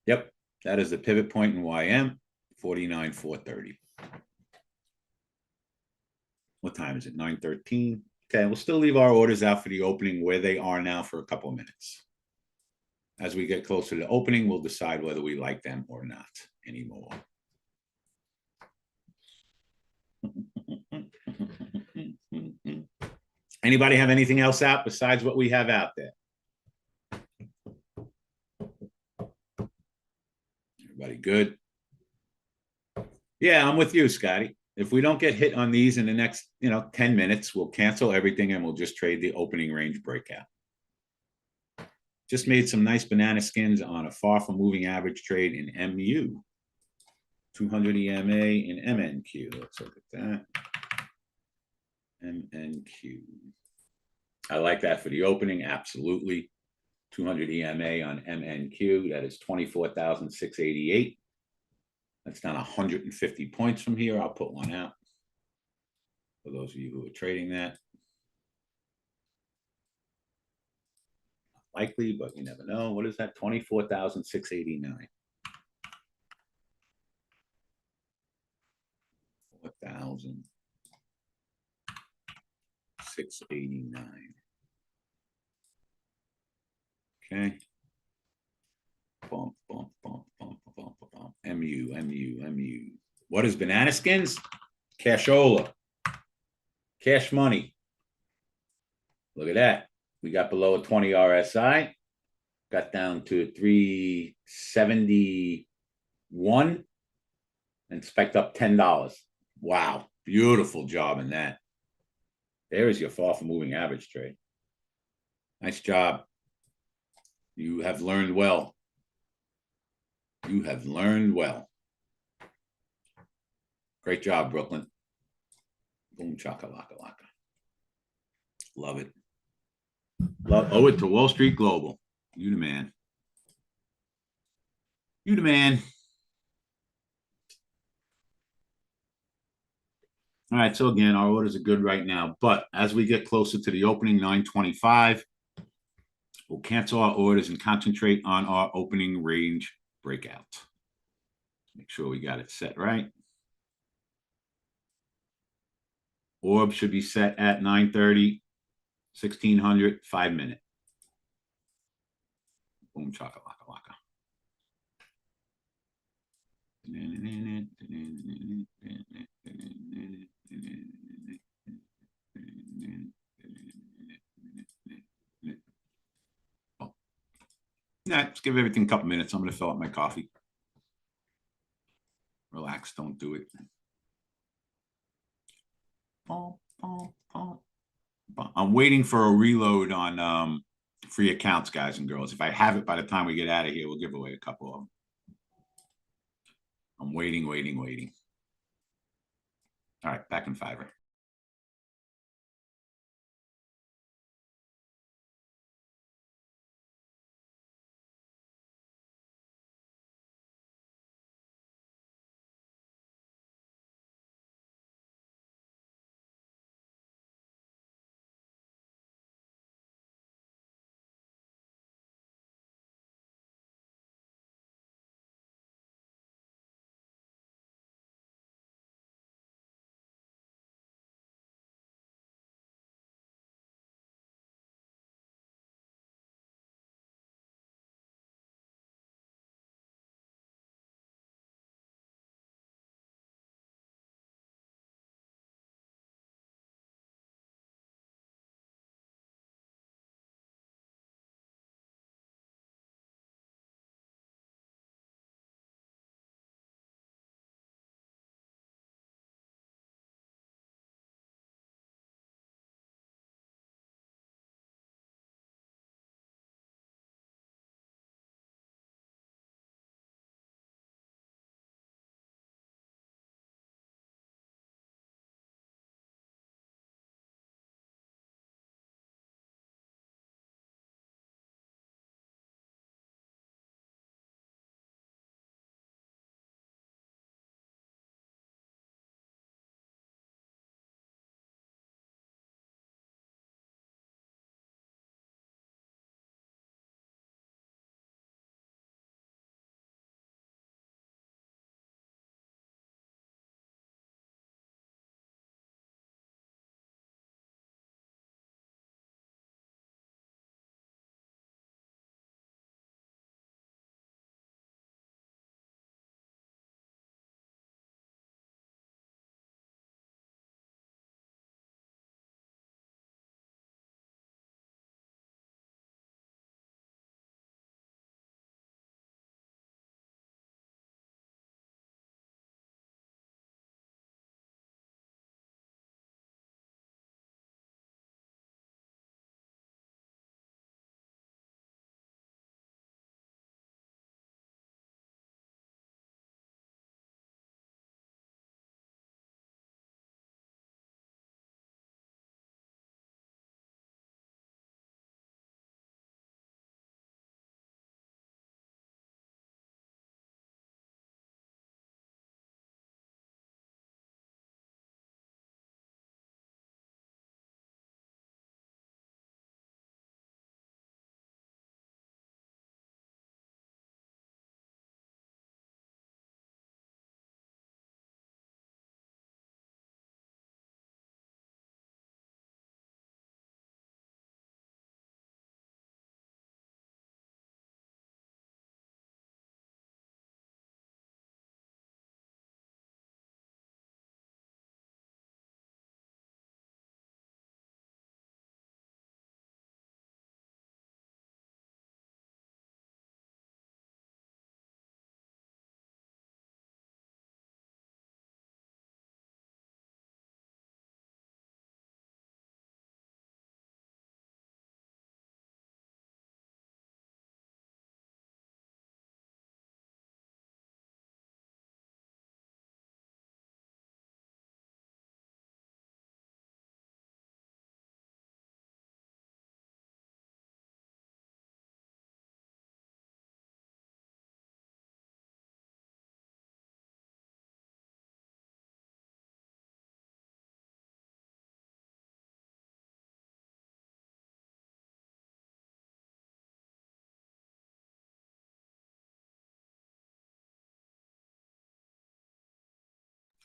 Yep, that is the pivot point in YM, 49,430. What time is it? 9:13. Okay, we'll still leave our orders out for the opening where they are now for a couple of minutes. As we get closer to the opening, we'll decide whether we like them or not anymore. Anybody have anything else out besides what we have out there? Everybody good? Yeah, I'm with you, Scotty. If we don't get hit on these in the next, 10 minutes, we'll cancel everything and we'll just trade the opening range breakout. Just made some nice banana skins on a far from moving average trade in MU. 200 EMA in MNQ. Let's look at that. MNQ. I like that for the opening, absolutely. 200 EMA on MNQ. That is 24,688. That's down 150 points from here. I'll put one out for those of you who are trading that. Likely, but you never know. What is that? 24,689. 4,689. Okay. Bump, bump, bump, bump, bump, bump. MU. What is banana skins? Cashola. Cash money. Look at that. We got below a 20 RSI. Got down to 371 and spec'd up $10. Wow. Beautiful job in that. There is your far from moving average trade. Nice job. You have learned well. You have learned well. Great job, Brooklyn. Boom, chaka-laka-laka. Love it. Owe it to Wall Street Global. You the man. You the man. All right, so again, our orders are good right now, but as we get closer to the opening, 925, we'll cancel our orders and concentrate on our opening range breakout. Make sure we got it set right. Orb should be set at 930, 1600, 5 minute. Boom, chaka, laka, laka. Nah, just give everything a couple minutes. I'm gonna fill up my coffee. Relax, don't do it. I'm waiting for a reload on free accounts, guys and girls. If I have it by the time we get out of here, we'll give away a couple of them. I'm waiting. All right, back in Fiverr.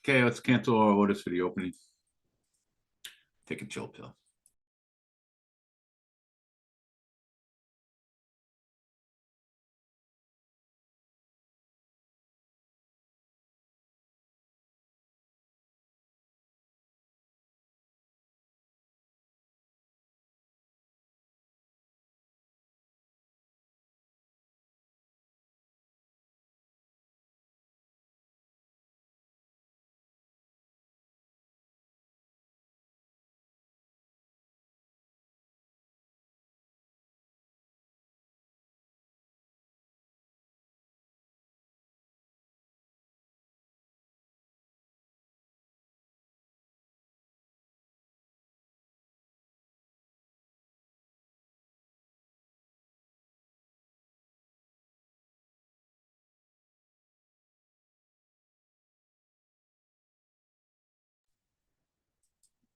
Okay, let's cancel our orders for the opening. Take a chill pill.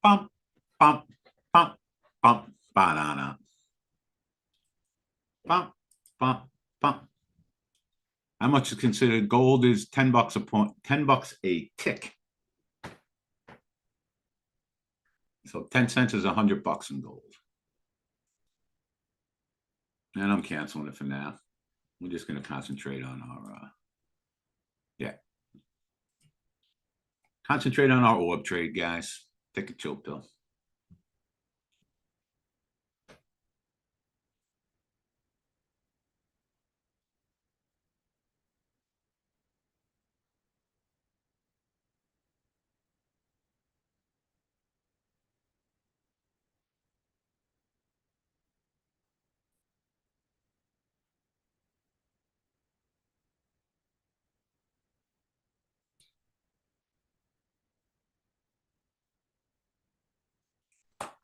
bump, bump, bump, bump, banana. Bump, bump, bump. How much is considered? Gold is $10 a point, $10 a tick. So 10 cents is $100 in gold. And I'm canceling it for now. We're just going to concentrate on our, concentrate on our orb trade, guys. Take a chill pill.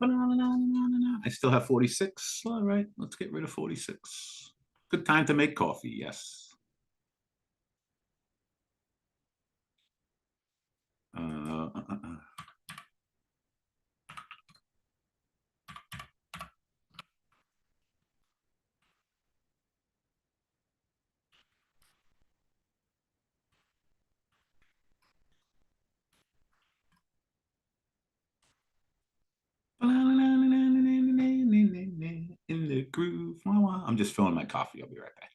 I still have 46. All right, let's get rid of 46. Good time to make coffee, yes. In the groove. I'm just filling my coffee. I'll be right back.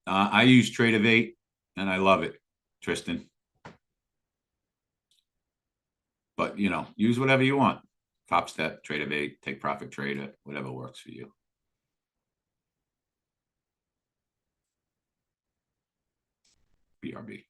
I use Trade of 8 and I love it, Tristan. But, you know, use whatever you want. Top Step, Trade of 8, Take Profit Trader, whatever works for you. BRB.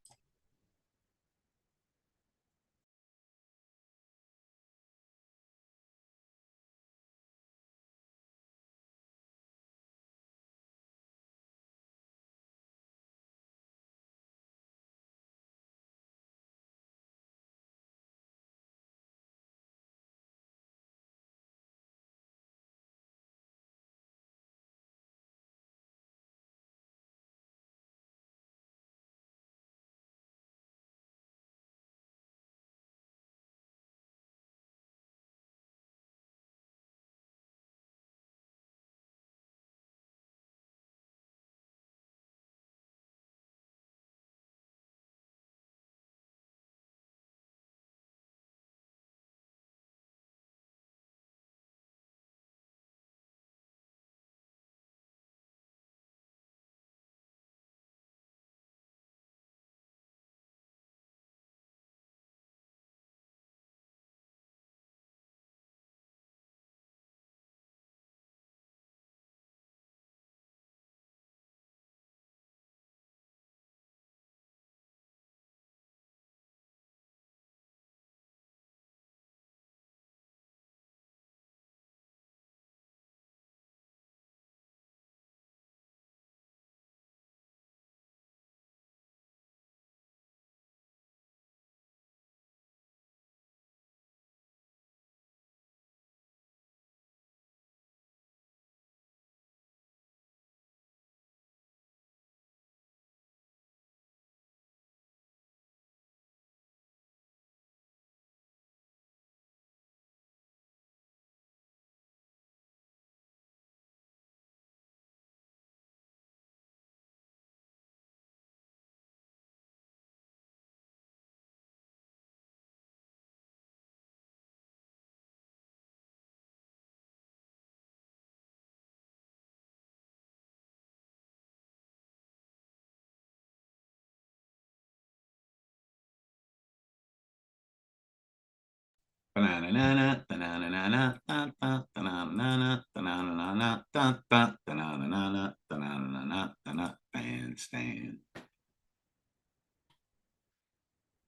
Bandstand.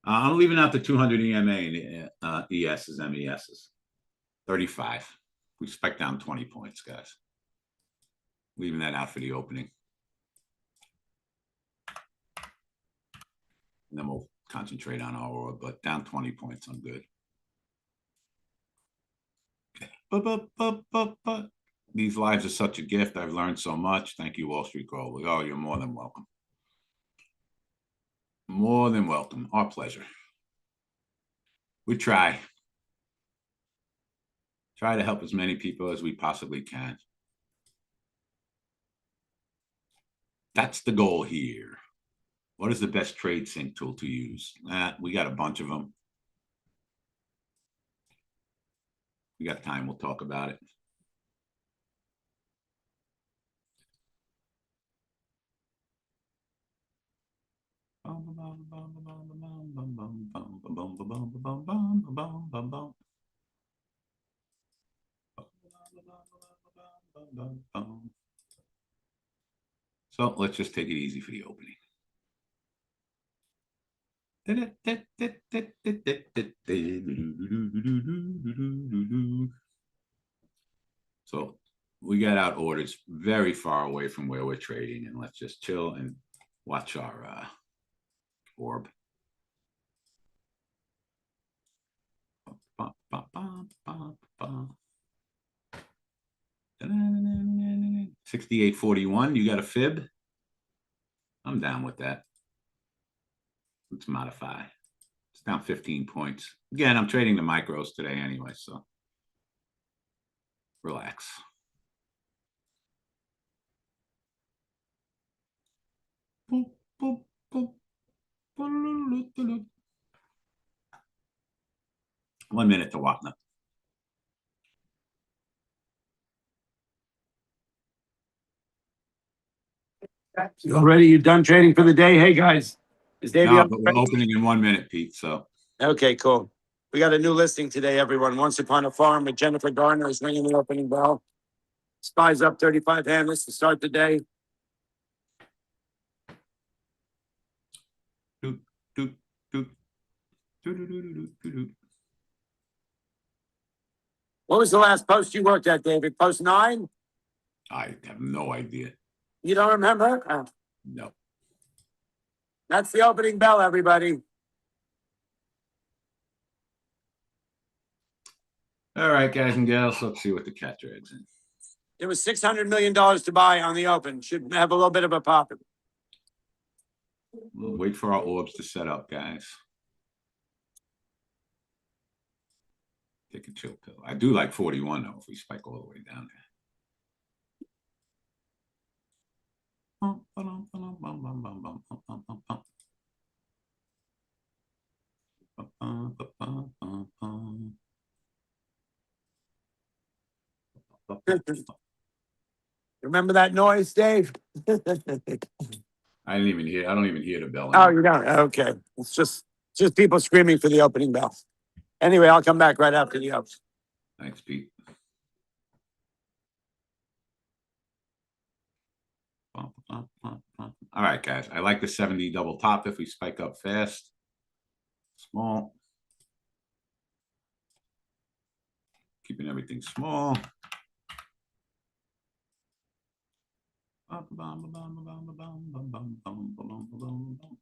I'm leaving out the 200 EMA and ESs, MESs. 35. We spec down 20 points, guys. Leaving that out for the opening. And then we'll concentrate on our orb, but down 20 points, I'm good. But these lives are such a gift. I've learned so much. Thank you, Wall Street Global. Oh, you're more than welcome. More than welcome. Our pleasure. We try to help as many people as we possibly can. That's the goal here. What is the best trade sync tool to use? We got a bunch of them. We got time, we'll talk about it. So let's just take it easy for the opening. So we got out orders very far away from where we're trading, and let's just chill and watch our orb. $68.41. You got a fib? I'm down with that. Let's modify. It's down 15 points. Again, I'm trading the micros today anyway, so relax. Boop, boop, boop. 1 minute to Wapna. You already? You done trading for the day? Hey guys, is Davey No, on? but we're opening in 1 minute, Pete. So Okay, cool. We got a new listing today, everyone. Once Upon a Farm with Jennifer Garner is ringing the opening bell. Spies up 35 handless to start the day. doot, doot, doot. Doot, doot, doot, doot, doot, doot. What was the last post you worked at, David? Post 9? I have no idea. You don't remember? Oh, No. that's the opening bell, everybody. All right, guys and gals, let's see what the cat drags in. There was $600 million to buy on the open. Should have a little bit of a pop. We'll wait for our orbs to set up, guys. Take a chill pill. I do like 41 though, if we spike all the way down Remember that noise, Dave? I don't even hear the bell Oh, anymore. you don't? Okay. It's just people screaming for the opening bell. Anyway, I'll come back right after the ups. Thanks, Pete. All right, guys. I like the 70 double top if we spike up fast. Small. Keeping everything small.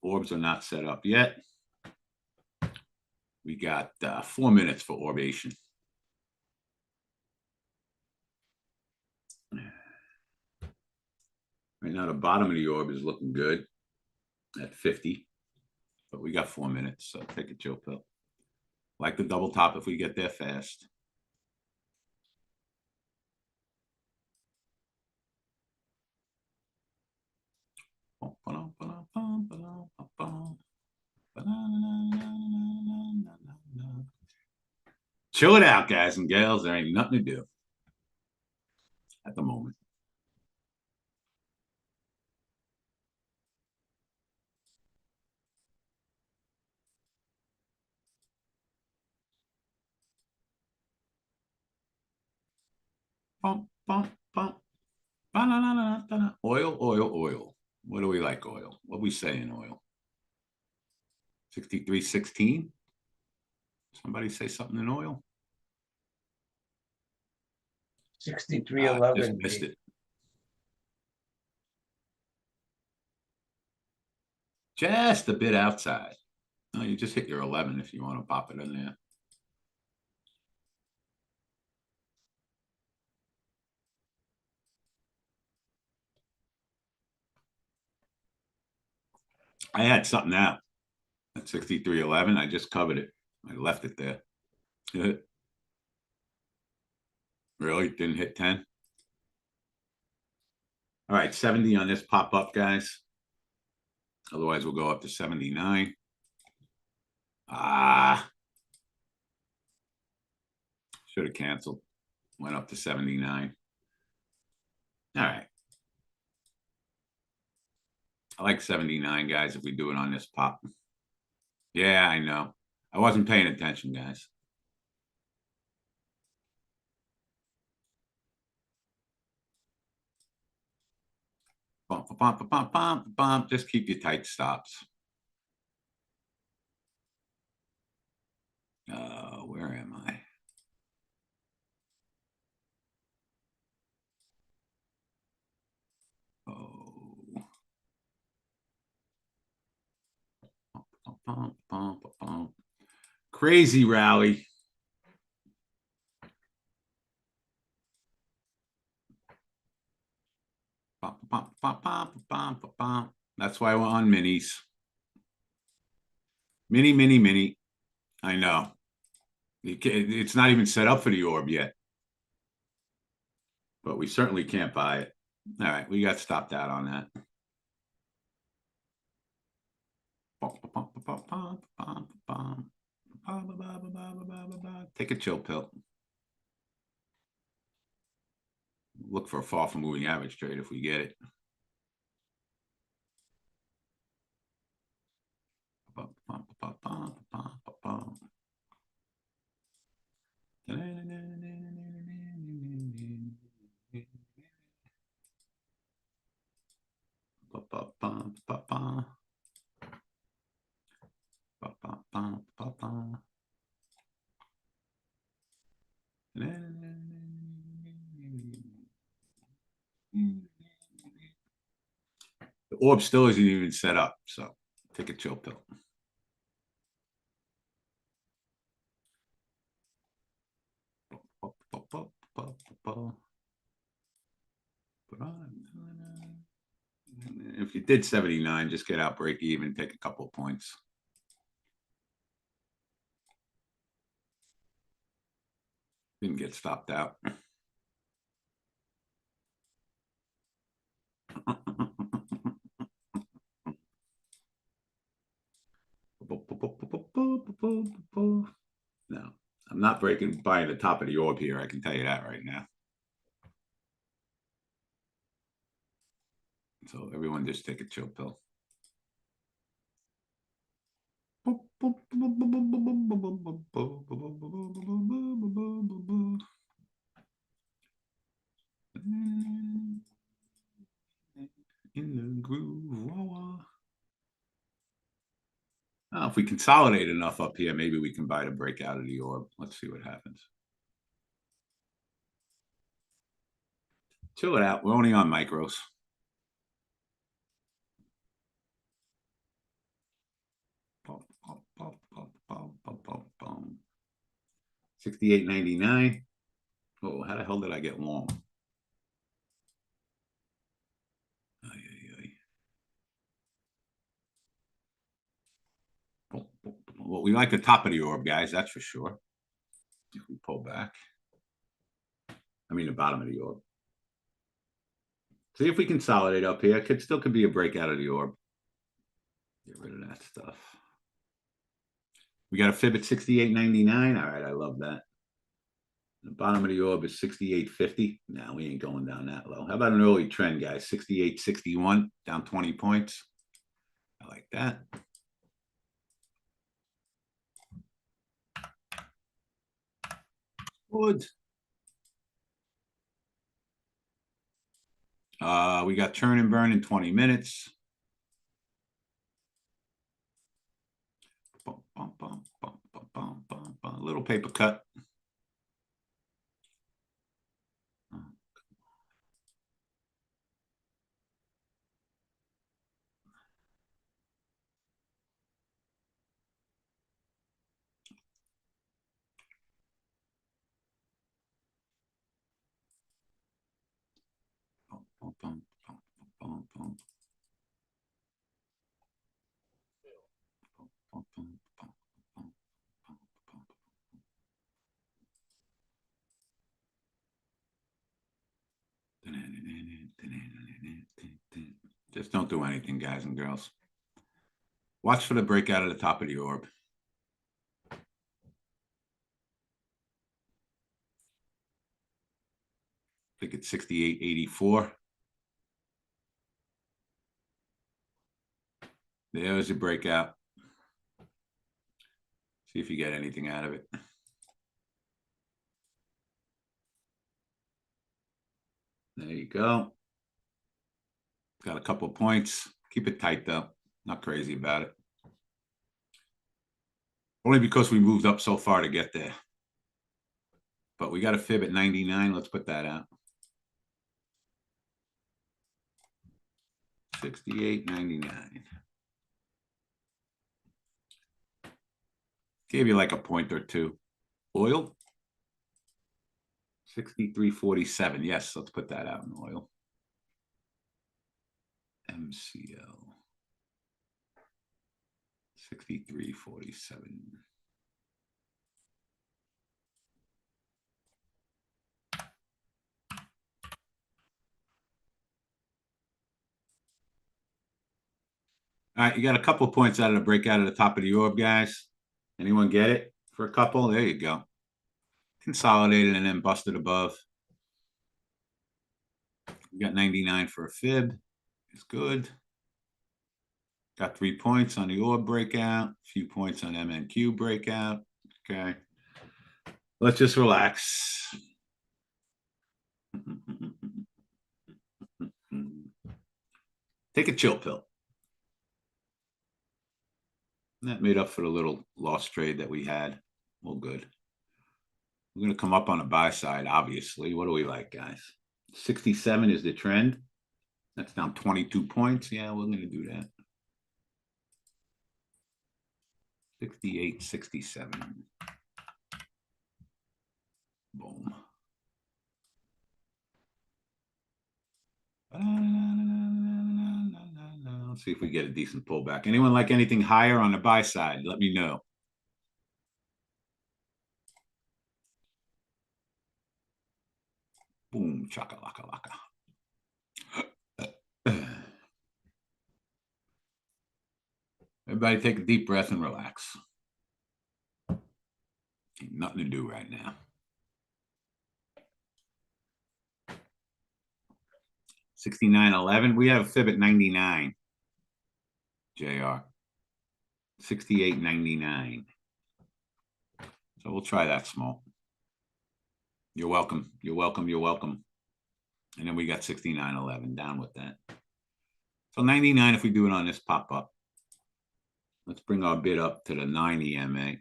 Orbs are not set up yet. We got 4 minutes for orbation. Right now, the bottom of the orb is looking good at 50, but we got 4 minutes, so take a chill pill. Like the double top if we get there fast. Chill it out, guys and gals. There ain't nothing to do at the moment. Bump, bump, bump. Oil, oil, oil. What do we like oil? What we say in oil? 63.16. Somebody say something in oil? 63.11. Just missed it. Just a bit outside. No, you just hit your 11 if you want to pop it in there. I had something out at 63.11. I just covered it. I left it there. Really? Didn't hit 10? All right, 70 on this pop up, guys. Otherwise, we'll go up to 79. Should have canceled. Went up to 79. All right. I like 79, guys, if we do it on this pop. Yeah, I know. I wasn't paying attention, guys. Bump, bump, bump, bump, bump, bump. Just keep your tight stops. Where am I? Oh. Bump, bump, bump, bump. Crazy rally. Bump, bump, bump, bump, bump, bump. That's why we're on minis. Mini. I know. It's not even set up for the orb yet. But we certainly can't buy it. All right, we got stopped out on that. Take a chill pill. Look for a fall from moving average trade if we get it. The orb still isn't even set up, so take a chill pill. If you did 79, just get out, break even, take a couple of points. Didn't get stopped out. No, I'm not buying the top of the orb here. I can tell you that right now. So everyone just take a chill pill. In the groove. Oh, if we consolidate enough up here, maybe we can buy the breakout of the orb. Let's see what happens. Chill it out. We're only on micros. $68.99. Oh, how the hell did I get long? Well, we like the top of the orb, guys. That's for sure. If we pull back, I mean the bottom of the orb. See if we consolidate up here. Could be a breakout of the orb. Get rid of that stuff. We got a fib at 68.99. All right, I love that. The bottom of the orb is 68.50. No, we ain't going down that low. How about an early trend, guys? 68.61, down 20 points. I like that. Good. We got turn and burn in 20 minutes. A little paper cut. Boom, boom. Boom, boom, boom, boom, boom, boom. Just don't do anything, guys and girls. Watch for the breakout at the top of the orb. I think it's 68.84. There's your breakout. See if you get anything out of it. There you go. Got a couple of points. Keep it tight though. Not crazy about it. Only because we moved up so far to get there. But we got a fib at 99. Let's put that out. 68.99. Gave you like a point or two. Oil. 63.47. Yes, let's put that out in oil. MCL. 63.47. All right, you got a couple of points out of the breakout at the top of the orb, guys. Anyone get it for a couple? There you go. Consolidated and then busted above. We got 99 for a fib. It's good. Got 3 points on the orb breakout. A few points on MNQ breakout. Okay. Let's just relax. Take a chill pill. That made up for the little loss trade that we had. Well, good. We're going to come up on the buy side, obviously. What do we like, guys? 67 is the trend. That's down 22 points. Yeah, we're going to do that. 68, 67. Boom. Let's see if we get a decent pullback. Anyone like anything higher on the buy side? Let me know. Boom, chaka-laka-laka. Everybody take a deep breath and relax. Ain't nothing to do right now. 69.11. We have a fib at 99. JR. 68.99. So we'll try that small. You're welcome. You're welcome. You're welcome. And then we got 69.11. Down with that. So 99 if we do it on this pop-up. Let's bring our bid up to the 9 EMA.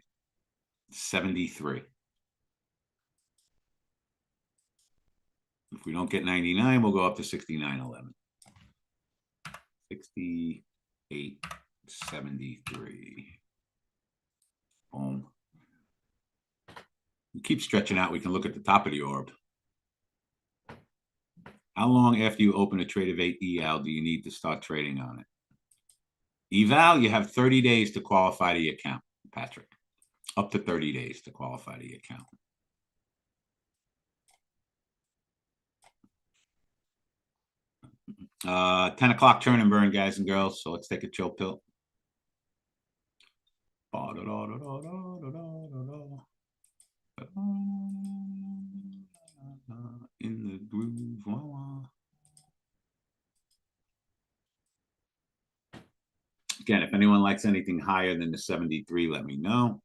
73. If we don't get 99, we'll go up to 69.11. 68.73. Boom. We keep stretching out. We can look at the top of the orb. How long after you open a trade of 8 EAL do you need to start trading on it? Eval, you have 30 days to qualify the account, Patrick. Up to 30 days to qualify the account. Uh, 10 o'clock turn and burn, guys and girls. So let's take a chill pill. In the groove. Again, if anyone likes anything higher than the 73, let me know.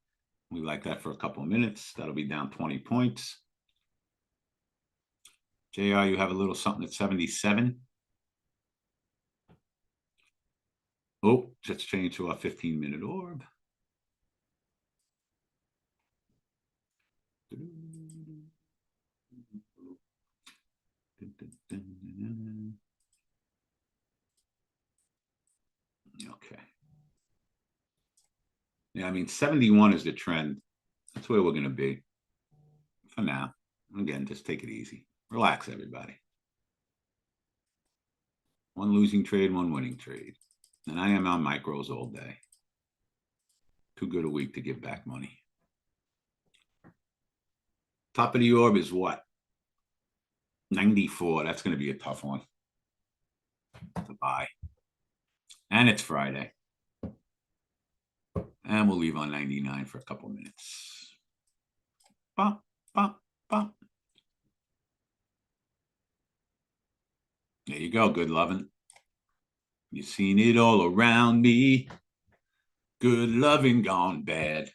We like that for a couple of minutes. That'll be down 20 points. JR, you have a little something at 77. Oh, let's change to our 15-minute orb. Okay. Yeah, I mean, 71 is the trend. That's where we're going to be for now. Again, just take it easy. Relax, everybody. One losing trade, one winning trade. And I am on micros all day. Too good a week to give back money. Top of the orb is what? 94. That's going to be a tough one to buy. And it's Friday. And we'll leave on 99 for a couple minutes. Bop, bop, bop. There you go, good loving. You've seen it all around me. Good loving gone bad.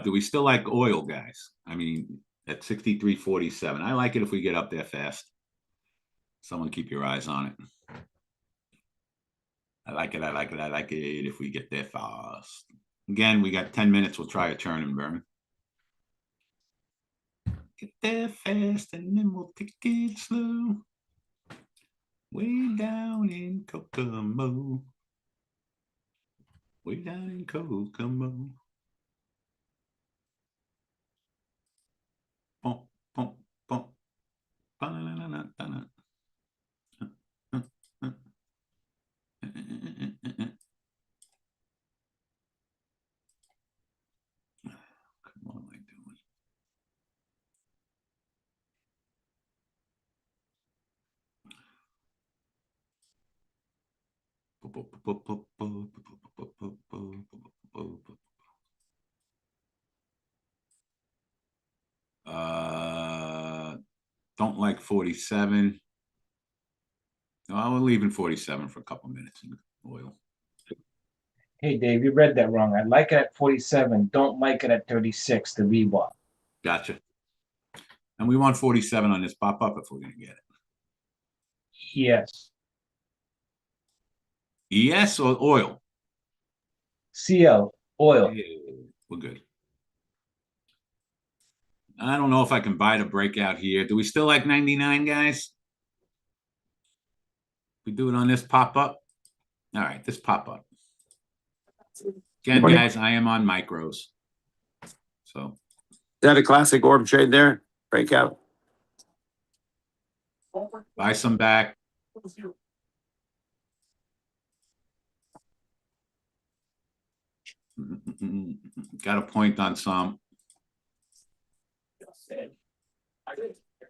Do we still like oil, guys? I mean, at 63.47. I like it if we get up there fast. Someone keep your eyes on it. I like it, I like it, I like it if we get there fast. Again, we got 10 minutes. We'll try a turn and burn. Get there fast and then we'll take it slow. Way down in Kokomo. Way down in Kokomo. Bum, bum, bum. Ba-na-na-na-na-na. What am I doing? Don't like 47. No, we're leaving 47 for a couple minutes in oil. Hey, Dave, you read that wrong. I like it at 47. Don't like it at 36, the VWAP. Gotcha. And we want 47 on this pop-up if we're going to get it. Yes. ES or oil? CL, oil. Yeah, we're good. I don't know if I can buy the breakout here. Do we still like 99, guys? We do it on this pop-up? All right, this pop-up. Again, guys, I am on micros. So. Is that a classic orb trade there? Breakout. Buy some back. Got a point on some.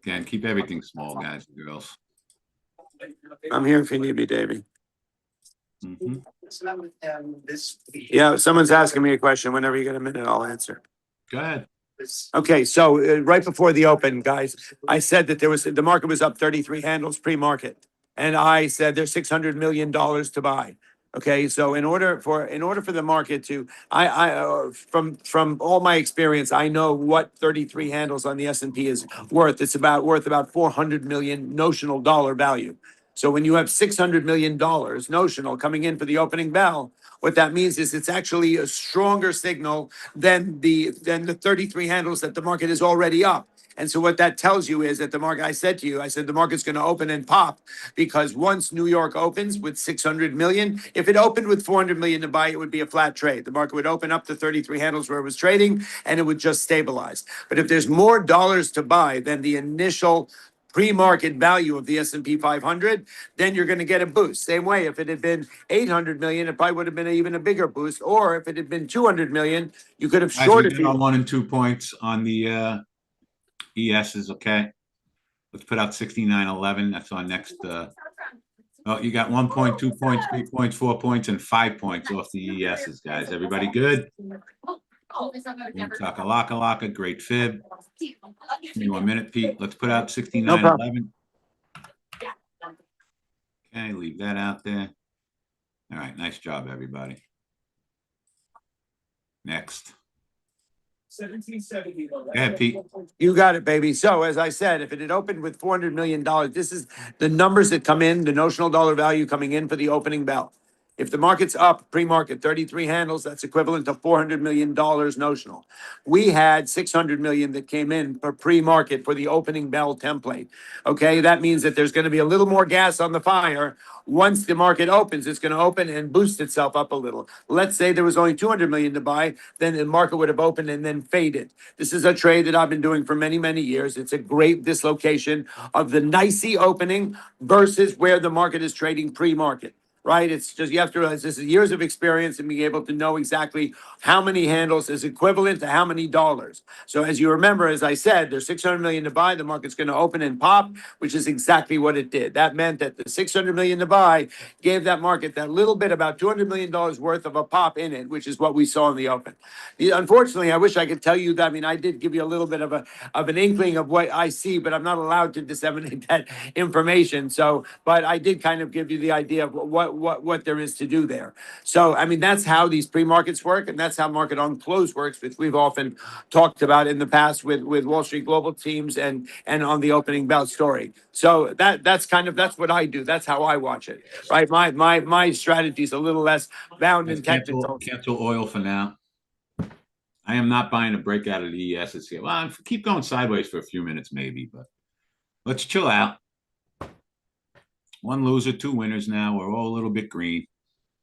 Again, keep everything small, guys and girls. I'm here if you need me, Davey. Mm-hmm. Yeah, someone's asking me a question. Whenever you get a minute, I'll answer. Go ahead. Okay, so right before the open, guys, I said that the market was up 33 handles pre-market, and I said there's $600 million to buy. Okay, so in order for the market to, from all my experience, I know what 33 handles on the S&P is worth. It's worth about 400 million notional dollar value. So when you have $600 million notional coming in for the opening bell, what that means is it's actually a stronger signal than the 33 handles that the market is already up. And so what that tells you is that the market, I said the market's going to open and pop, because once New York opens with 600 million, if it opened with 400 million to buy, it would be a flat trade. The market would open up to 33 handles where it was trading, and it would just stabilize. But if there's more dollars to buy than the initial pre-market value of the S&P 500, then you're going to get a boost. Same way, if it had been 800 million, it probably would have been even a bigger boost. Or if it had been 200 million, you could have Guys, shorted. we did our 1 and 2 points on the ESs, okay? Let's put out 69.11. That's our next. Oh, you got 1 point, 2 points, 3 points, 4 points, and 5 points off the ESs, guys. Everybody good? Laka, great fib. Give me 1 minute, Pete. Let's put out 69.11. Okay, leave that out there. All right, nice job, everybody. Next. 1770. Yeah, Pete. You got it, baby. So as I said, if it had opened with $400 million, this is the numbers that come in, the notional dollar value coming in for the opening bell. If the market's up pre-market 33 handles, that's equivalent to $400 million notional. We had 600 million that came in for pre-market for the opening bell template. Okay, that means that there's going to be a little more gas on the fire. Once the market opens, it's going to open and boost itself up a little. Let's say there was only 200 million to buy, then the market would have opened and then faded. This is a trade that I've been doing for many, many years. It's a great dislocation of the NYSE opening versus where the market is trading pre-market. Right? It's just, you have to realize this is years of experience and being able to know exactly how many handles is equivalent to how many dollars. So as you remember, as I said, there's 600 million to buy. The market's going to open and pop, which is exactly what it did. That meant that the 600 million to buy gave that market that little bit, about $200 million worth of a pop in it, which is what we saw in the open. Unfortunately, I wish I could tell you that. I mean, I did give you a little bit of an inkling of what I see, but I'm not allowed to disseminate that information. So, but I did kind of give you the idea of what there is to do there. So, I mean, that's how these pre-markets work, and that's how market on close works, which we've often talked about in the past with Wall Street Global teams and on the opening bell story. So that's what I do. That's how I watch it, right? My strategy is a little less bound in Let's technical. cancel oil for now. I am not buying a breakout of the ES. It's here. Well, keep going sideways for a few minutes, maybe, but let's chill out. One loser, two winners now. We're all a little bit green.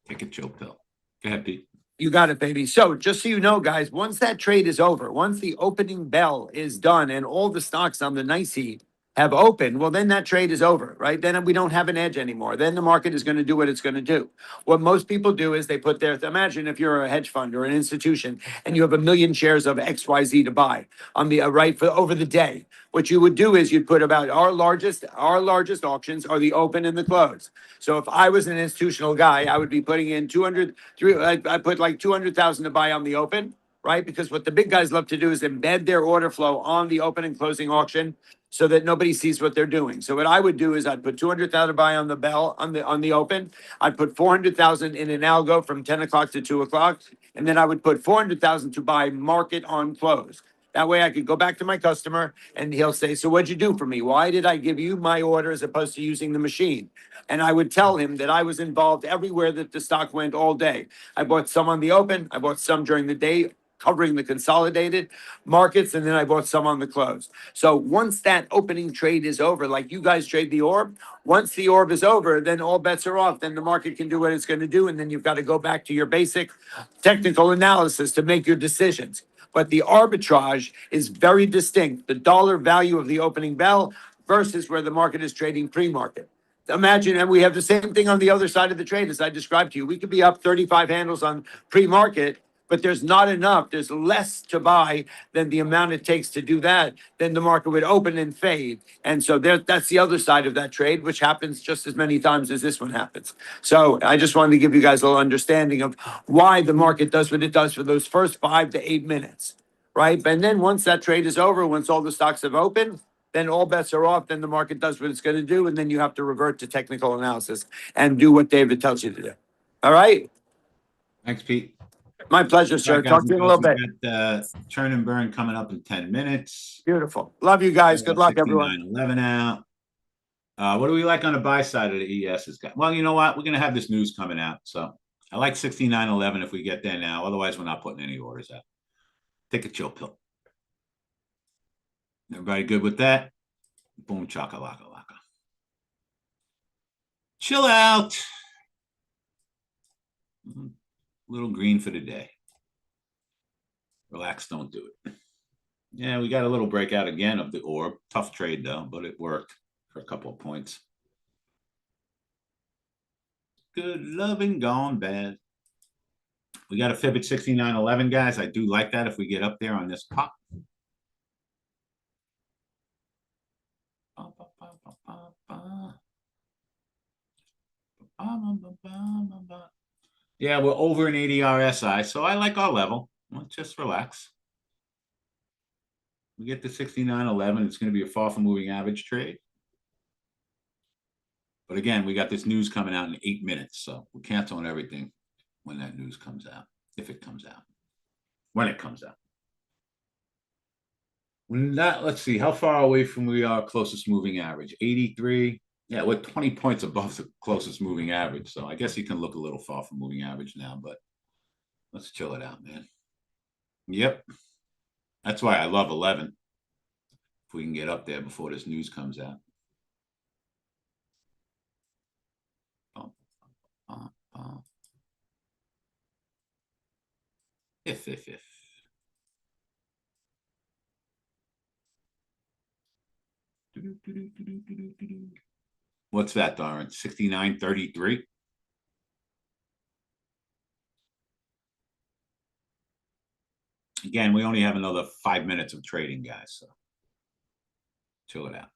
Take a chill pill. Go ahead, Pete. You got it, baby. So just so you know, guys, once that trade is over, once the opening bell is done and all the stocks on the NYSE have opened, well, then that trade is over, right? Then we don't have an edge anymore. Then the market is going to do what it's going to do. What most people do is they put their, imagine if you're a hedge fund or an institution and you have 1 million shares of XYZ to buy on the right for over the day. What you would do is you'd put about our largest auctions are the open and the close. So if I was an institutional guy, I would be putting in 200, I put like 200,000 to buy on the open, right? Because what the big guys love to do is embed their order flow on the open and closing auction so that nobody sees what they're doing. So what I would do is I'd put 200,000 to buy on the bell on the open. I'd put 400,000 in an algo from 10 o'clock to 2 o'clock, and then I would put 400,000 to buy market on close. That way I could go back to my customer and he'll say, so what'd you do for me? Why did I give you my order as opposed to using the machine? And I would tell him that I was involved everywhere that the stock went all day. I bought some on the open. I bought some during the day, covering the consolidated markets, and then I bought some on the close. So once that opening trade is over, like you guys trade the orb, once the orb is over, then all bets are off. Then the market can do what it's going to do, and then you've got to go back to your basic technical analysis to make your decisions. But the arbitrage is very distinct. The dollar value of the opening bell versus where the market is trading pre-market. Imagine, and we have the same thing on the other side of the trade as I described to you. We could be up 35 handles on pre-market, but there's not enough. There's less to buy than the amount it takes to do that. Then the market would open and fade. And so that's the other side of that trade, which happens just as many times as this one happens. So I just wanted to give you guys a little understanding of why the market does what it does for those first 5 to 8 minutes, right? And then once that trade is over, once all the stocks have opened, then all bets are off. Then the market does what it's going to do. And then you have to revert to technical analysis and do what David tells you to do. All right? Thanks, Pete. My pleasure, sir. All right, Talk to you in a little bit. We got churn and burn coming up in 10 minutes. Beautiful. Love you guys. Good luck, everyone. 69.11 out. What do we like on the buy side of the ES? Well, you know what? We're going to have this news coming out. So I like 69.11 if we get there now. Otherwise, we're not putting any orders out. Take a chill pill. Everybody good with that? Boom, chaka-laka-laka. Chill out. Little green for the day. Relax, don't do it. Yeah, we got a little breakout again of the orb. Tough trade, though, but it worked for a couple of points. Good loving gone bad. We got a fib at 69.11, guys. I do like that if we get up there on this pop. Yeah, we're over an 80 RSI, so I like our level. Let's just relax. We get to 69.11. It's going to be a far from moving average trade. But again, we got this news coming out in 8 minutes, so we're canceling everything when that news comes out, if it comes out, when it comes out. When that, let's see, how far away from we are closest moving average? 83. Yeah, we're 20 points above the closest moving average. So I guess you can look a little far from moving average now, but let's chill it out, man. Yep. That's why I love 11. If we can get up there before this news comes out. If. What's that, Darren? 69.33. Again, we only have another 5 minutes of trading, guys. So chill it out.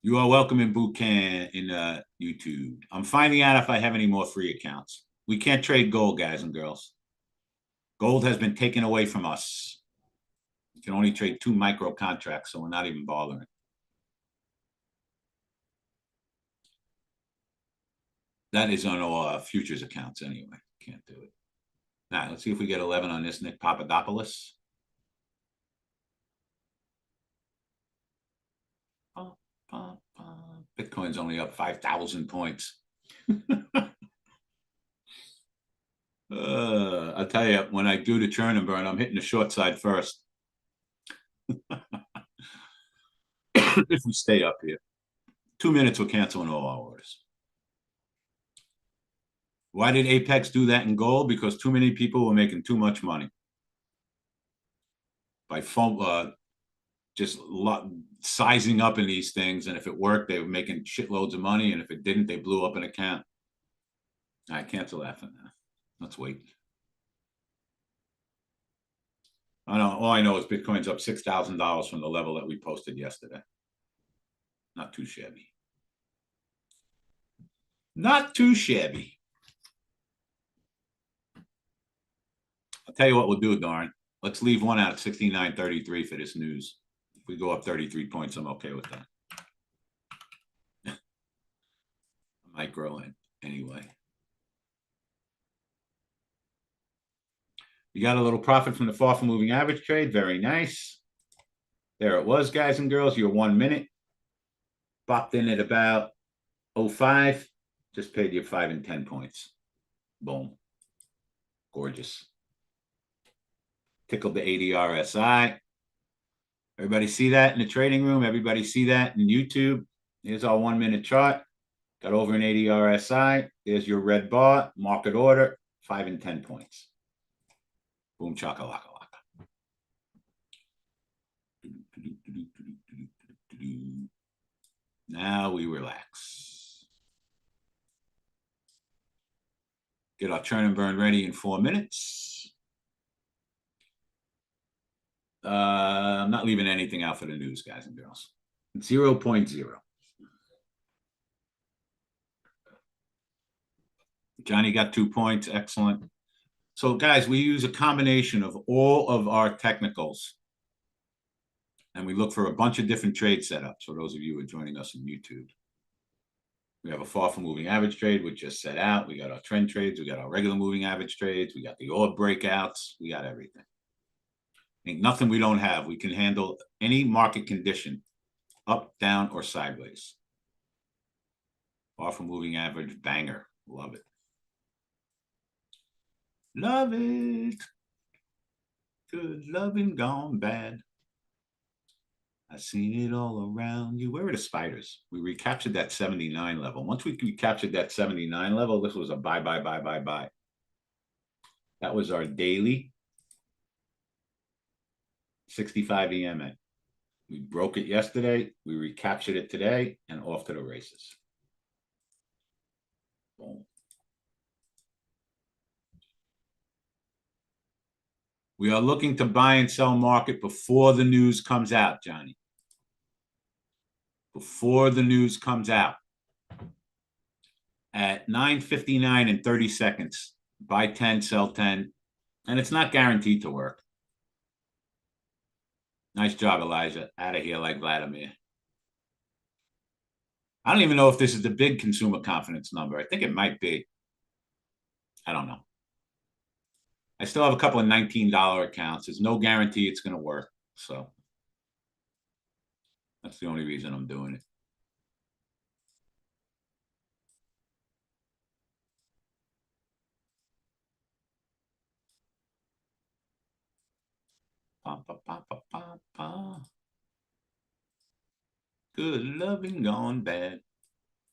You are welcome in boot camp in YouTube. I'm finding out if I have any more free accounts. We can't trade gold, guys and girls. Gold has been taken away from us. You can only trade 2 micro contracts, so we're not even bothering. That is on our futures accounts anyway. Can't do it. All right, let's see if we get 11 on this Nick Papadopoulos. Bitcoin's only up 5,000 points. I'll tell you, when I do the churn and burn, I'm hitting the short side first. If we stay up here. 2 minutes, we're canceling all our orders. Why did Apex do that in gold? Because too many people were making too much money. By phone, just sizing up in these things. And if it worked, they were making shitloads of money. And if it didn't, they blew up an account. All right, cancel that for now. Let's wait. I know. All I know is Bitcoin's up $6,000 from the level that we posted yesterday. Not too shabby. Not too shabby. I'll tell you what we'll do, Darn. Let's leave one out at 69.33 for this news. If we go up 33 points, I'm okay with that. I might grow in anyway. You got a little profit from the far from moving average trade. Very nice. There it was, guys and girls. Your 1 minute. Popped in at about 05. Just paid you 5 and 10 points. Boom. Gorgeous. Tickled the ADRSI. Everybody see that in the trading room? Everybody see that in YouTube? Here's our 1 minute chart. Got over an ADRSI. There's your red bar. Market order. 5 and 10 points. Boom, chakalaka. Now we relax. Get our churn and burn ready in 4 minutes. I'm not leaving anything out for the news, guys and girls. 0.0. Johnny got 2 points. Excellent. So, guys, we use a combination of all of our technicals. And we look for a bunch of different trade setups for those of you who are joining us on YouTube. We have a far from moving average trade, which just set out. We got our trend trades. We got our regular moving average trades. We got the orb breakouts. We got everything. Ain't nothing we don't have. We can handle any market condition, up, down, or sideways. Far from moving average, banger. Love it. Love it. Good loving gone bad. I've seen it all around you. Where are the spiders? We recaptured that 79 level. Once we recaptured that 79 level, this was a buy. That was our daily 65 EMA. We broke it yesterday. We recaptured it today and off to the races. Boom. We are looking to buy and sell market before the news comes out, Johnny. Before the news comes out. At 9:59 and 30 seconds, buy 10, sell 10. And it's not guaranteed to work. Nice job, Elijah. Out of here like Vladimir. I don't even know if this is the big consumer confidence number. I think it might be. I don't know. I still have a couple of $19 accounts. There's no guarantee it's going to work. So That's the only reason I'm doing it. Pa, pa, pa, pa, pa, pa. Good loving gone bad.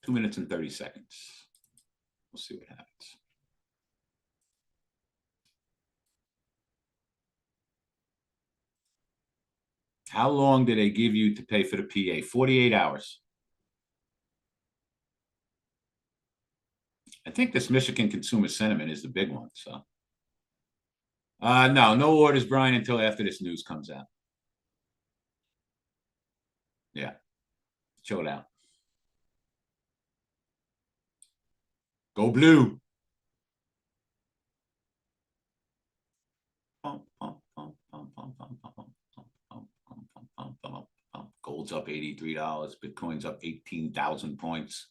2 minutes and 30 seconds. We'll see what happens. How long did they give you to pay for the PA? 48 hours. I think this Michigan consumer sentiment is the big one. So, no orders, Brian, until after this news comes out. Yeah, chill it out. Go blue. Gold's up $83. Bitcoin's up 18,000 points.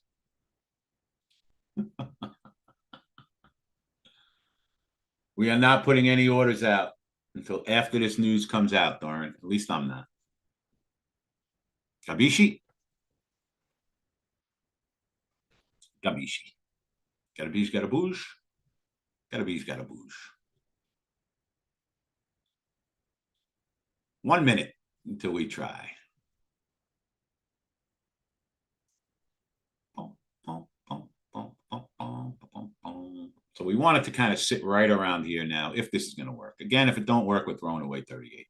We are not putting any orders out until after this news comes out, Doran. At least I'm not. Gabishi? Gabishi. Garabish, garaboosh. Garabish, garaboosh. 1 minute until we try. So we want it to kind of sit right around here now, if this is going to work. Again, if it don't work, we're throwing away $38.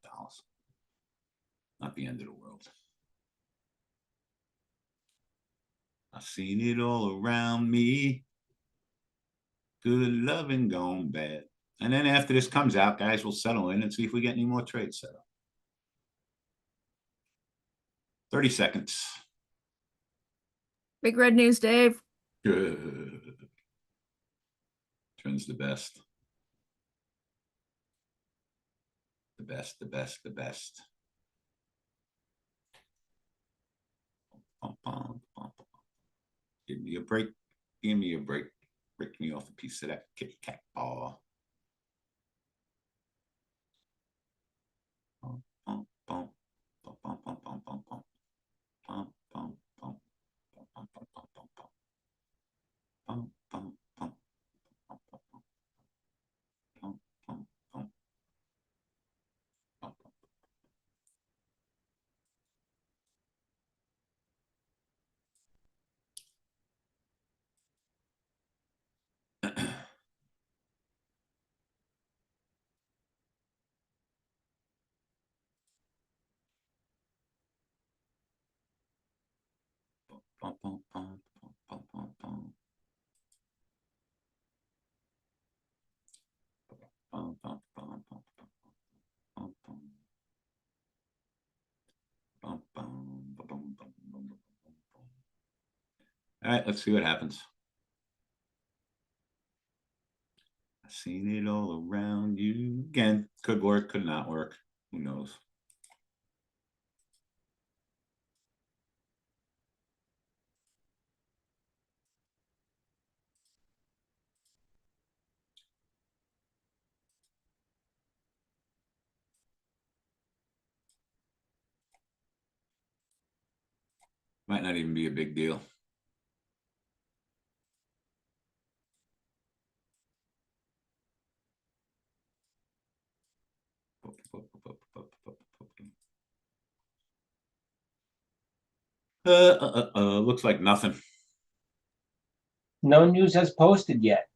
Not the end of the world. I've seen it all around me. Good loving gone bad. And then after this comes out, guys, we'll settle in and see if we get any more trades set up. 30 seconds. Big red news, Dave. Good. Trend's the best. The best, the best, the best. Give me a break. Give me a break. Break me off a piece of that kitty cat ball. All right, let's see what happens. I've seen it all around you. Again, could work, could not work. Who knows? Might not even be a big deal. Looks like nothing. No news has posted yet.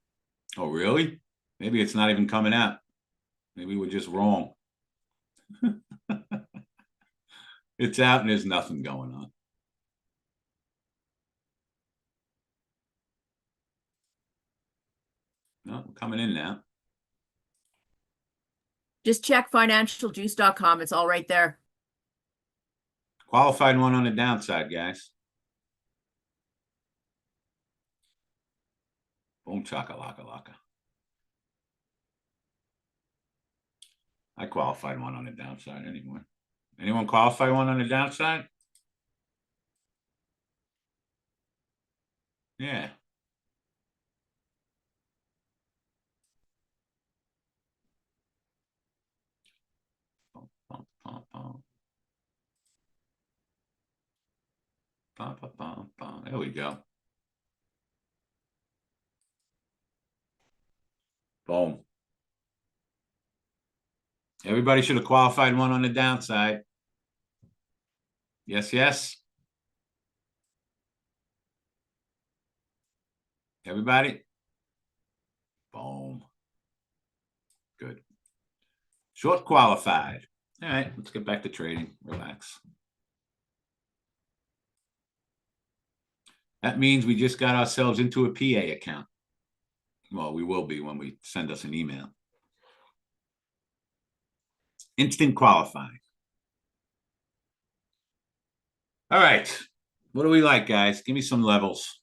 Oh, really? Maybe it's not even coming out. Maybe we're just wrong. It's out and there's nothing going on. No, we're coming in now. Just check financialjuice.com. It's all right there. Qualified one on the downside, guys. Boom, chaka-laka laka. I qualified one on the downside anyway. Anyone qualify one on the downside? Yeah. There we go. Boom. Everybody should have qualified one on the downside. Yes, yes. Everybody. Boom. Good. Short qualified. All right, let's get back to trading. Relax. That means we just got ourselves into a PA account. Well, we will be when we send us an email. Instant qualifying. All right. What do we like, guys? Give me some levels.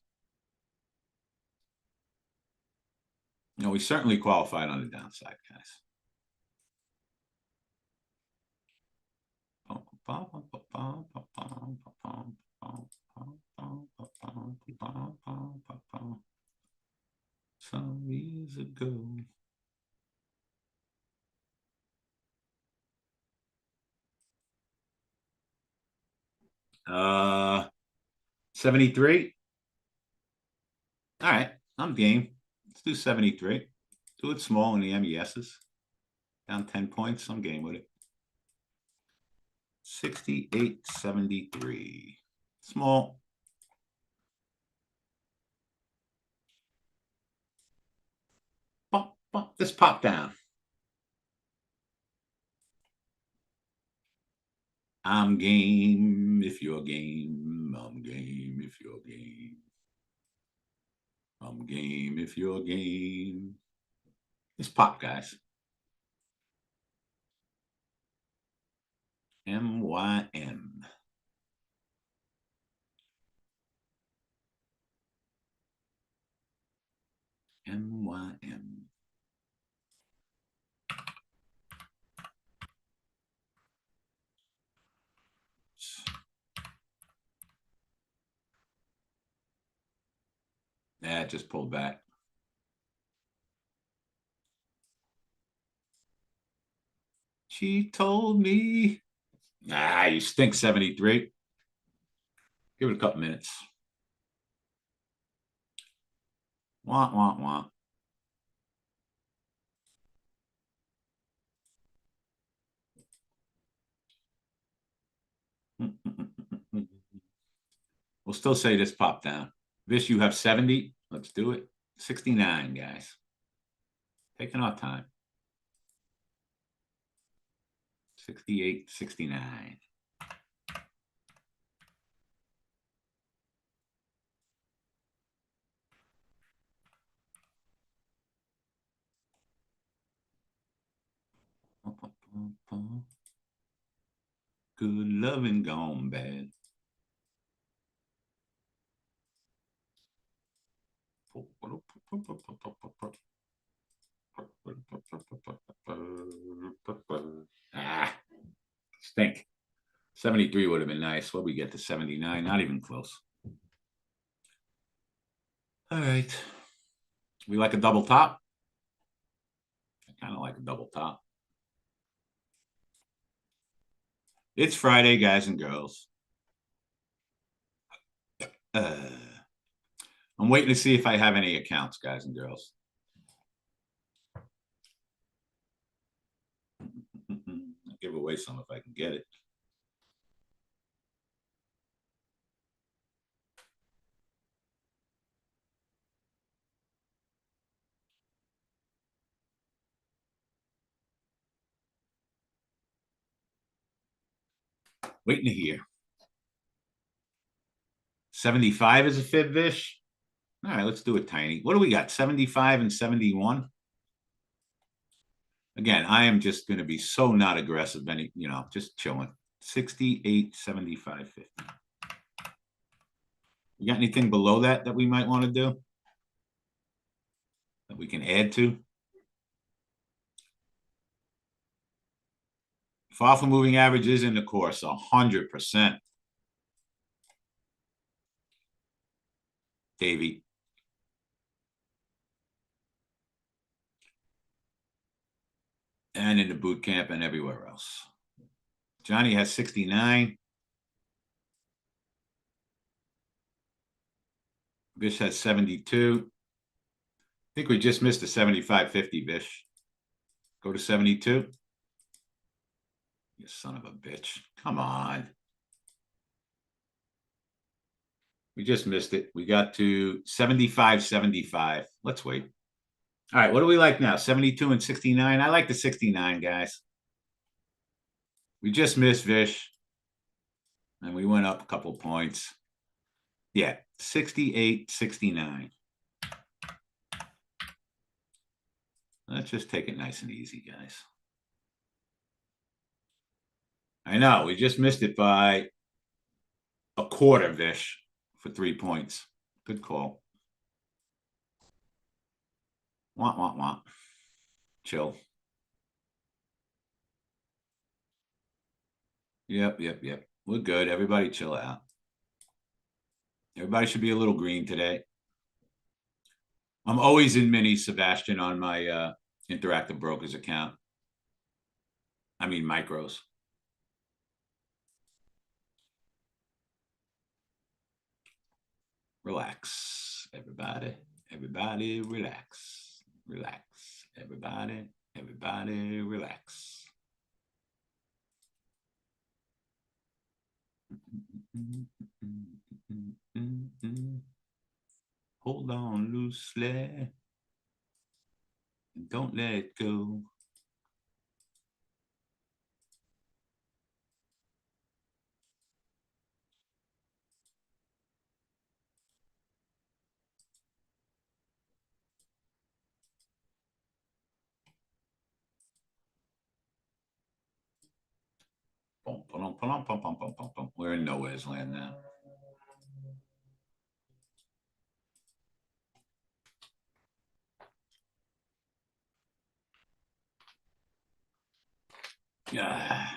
No, we certainly qualified on the downside, guys. Some years ago. 73. All right, I'm game. Let's do 73. Do it small in the MESs. Down 10 points. I'm game with it. 68.73. Small. Bump, bump. This pop down. I'm game if you're game. I'm game if you're game. I'm game if you're game. This pop, guys. MYM. MYM. Yeah, it just pulled back. She told me. Ah, you stink, 73. Give it a couple minutes. Wah, wah, wah. We'll still say this pop down. Vish, you have 70. Let's do it. 69, guys. Taking our time. 68, 69. Good loving gone bad. Ah, stink. 73 would have been nice. What we get to 79? Not even close. All right. We like a double top. I kind of like a double top. It's Friday, guys and girls. I'm waiting to see if I have any accounts, guys and girls. I'll give away some if I can get it. Waiting to hear. 75 is a fib, Vish. All right, let's do it tiny. What do we got? 75 and 71. Again, I am just going to be so not aggressive, just chilling. 68, 75, 50. You got anything below that we might want to do? That we can add to? Far from moving average is in the course, 100%. Davey. And in the boot camp and everywhere else. Johnny has 69. Vish has 72. I think we just missed a 75.50, Vish. Go to 72. You son of a bitch. Come on. We just missed it. We got to 75.75. Let's wait. All right, what do we like now? 72 and 69. I like the 69, guys. We just missed Vish. And we went up a couple points. Yeah, 68.69. Let's just take it nice and easy, guys. I know, we just missed it by a quarter, Vish, for 3 points. Good call. Want, want, want. Chill. Yep. We're good. Everybody chill out. Everybody should be a little green today. I'm always in mini, Sebastian, on my Interactive Brokers account. I mean micros. Relax, everybody. Everybody relax. Relax. Everybody relax. Hold on loosely. And don't let it go. We're in nowhere's land now. Yeah.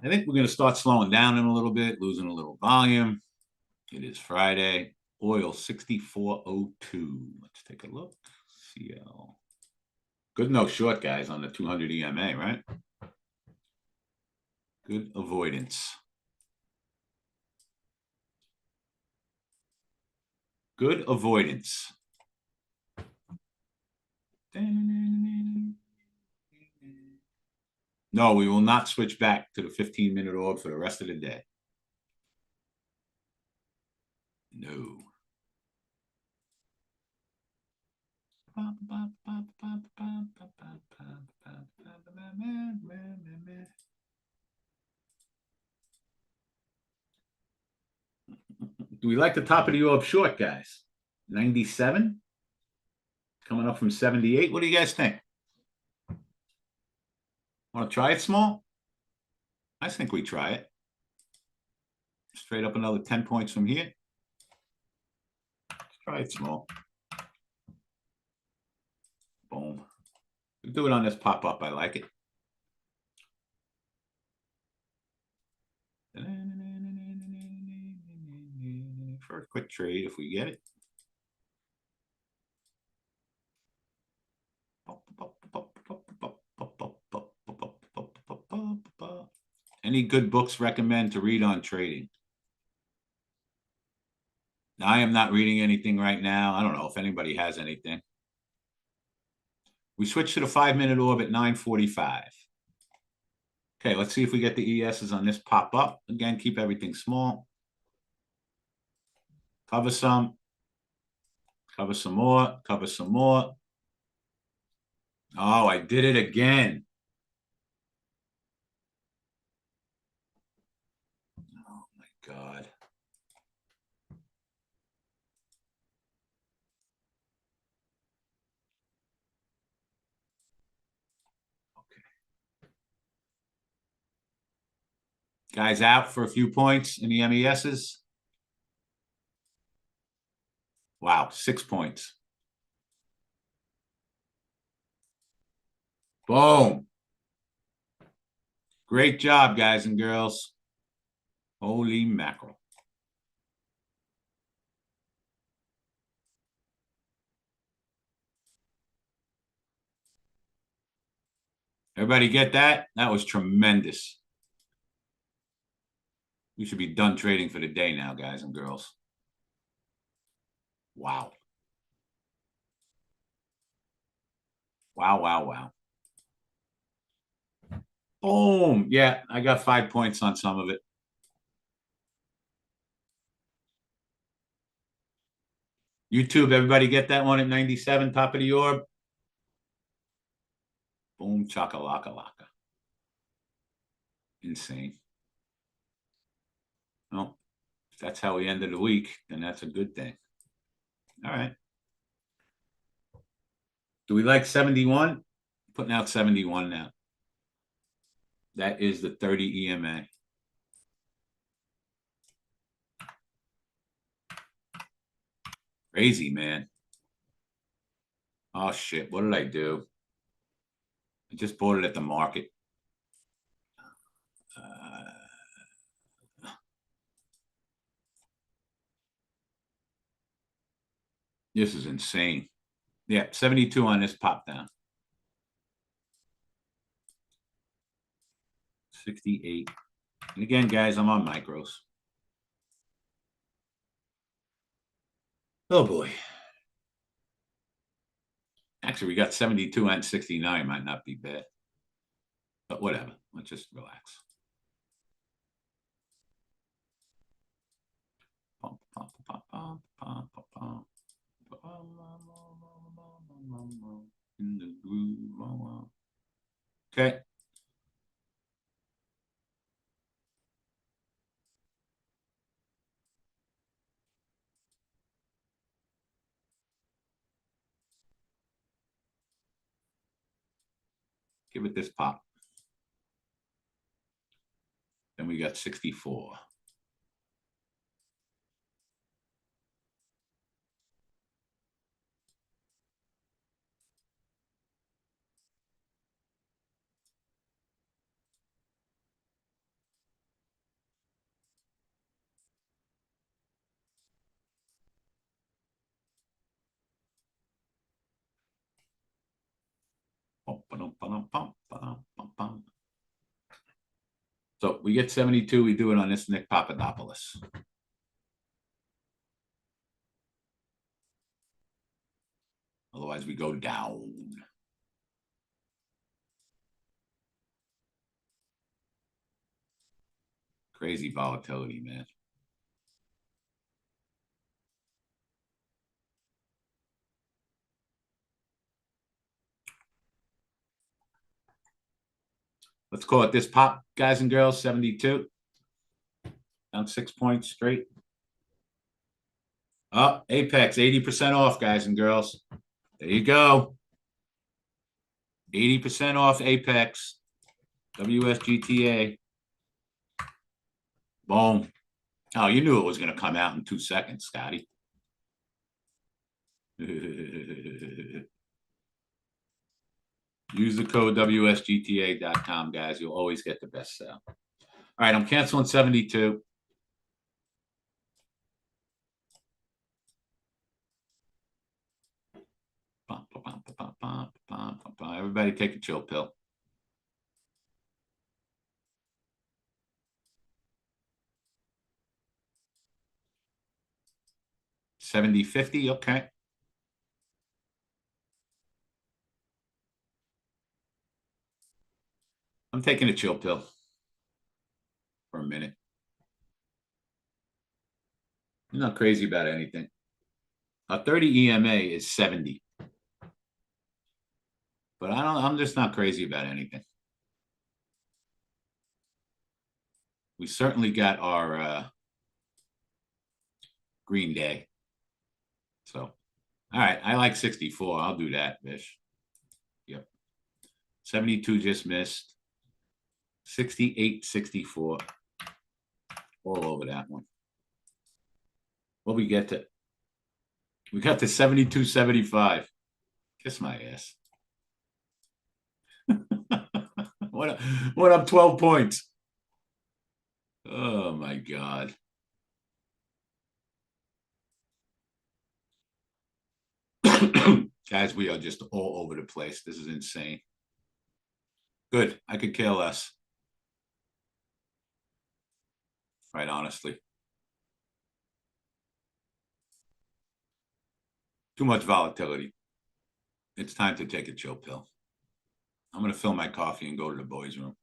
I think we're going to start slowing down in a little bit, losing a little volume. It is Friday. Oil 64.02. Let's take a look. CL. Good no short, guys, on the 200 EMA, right? Good avoidance. Good avoidance. No, we will not switch back to the 15-minute org for the rest of the day. No. Do we like the top of the orb short, guys? 97? Coming up from 78. What do you guys think? Want to try it small? I think we try it. Straight up another 10 points from here. Let's try it small. Boom. We do it on this pop-up. I like it. For a quick trade if we get it. Any good books recommend to read on trading? I am not reading anything right now. I don't know if anybody has anything. We switched to the 5-minute orb at 9:45. Okay, let's see if we get the ESs on this pop up. Again, keep everything small. Cover some. Cover some more. Cover some more. Oh, I did it again. Oh my God. Okay. Guys out for a few points in the MESs. Wow, 6 points. Boom. Great job, guys and girls. Holy mackerel. Everybody get that? That was tremendous. We should be done trading for the day now, guys and girls. Wow. Wow, wow, wow. Boom. Yeah, I got 5 points on some of it. YouTube, everybody get that one at 97, top of the orb. Boom, chakalaka laka. Insane. Well, if that's how we ended the week, then that's a good thing. All right. Do we like 71? Putting out 71 now. That is the 30 EMA. Crazy, man. Oh, shit. What did I do? I just bought it at the market. This is insane. Yeah, 72 on this pop down. 68. And again, guys, I'm on micros. Oh, boy. Actually, we got 72 and 69. Might not be bad. But whatever. Let's just relax. In the groove. Okay. Give it this pop. Then we got 64. So we get 72. We do it on this Nick Papadopoulos. Otherwise, we go down. Crazy volatility, man. Let's call it this pop, guys and girls, 72. Down 6 points straight. Up, Apex, 80% off, guys and girls. There you go. 80% off Apex. WSGTA. Boom. Oh, you knew it was going to come out in 2 seconds, Scotty. Use the code WSGTA.com, guys. You'll always get the best sale. All right, I'm canceling 72. Everybody take a chill pill. $70.50, okay. I'm taking a chill pill for a minute. I'm not crazy about anything. A 30 EMA is 70. But I'm just not crazy about anything. We certainly got our Green Day. So, all right, I like 64. I'll do that, Bish. Yep. 72 just missed. 68, 64. All over that one. What we get to? We got to 72, 75. Kiss my ass. What up 12 points? Oh my God. Guys, we are just all over the place. This is insane. Good. I could care less. Quite honestly. Too much volatility. It's time to take a chill pill. I'm going to fill my coffee and go to the boys' room.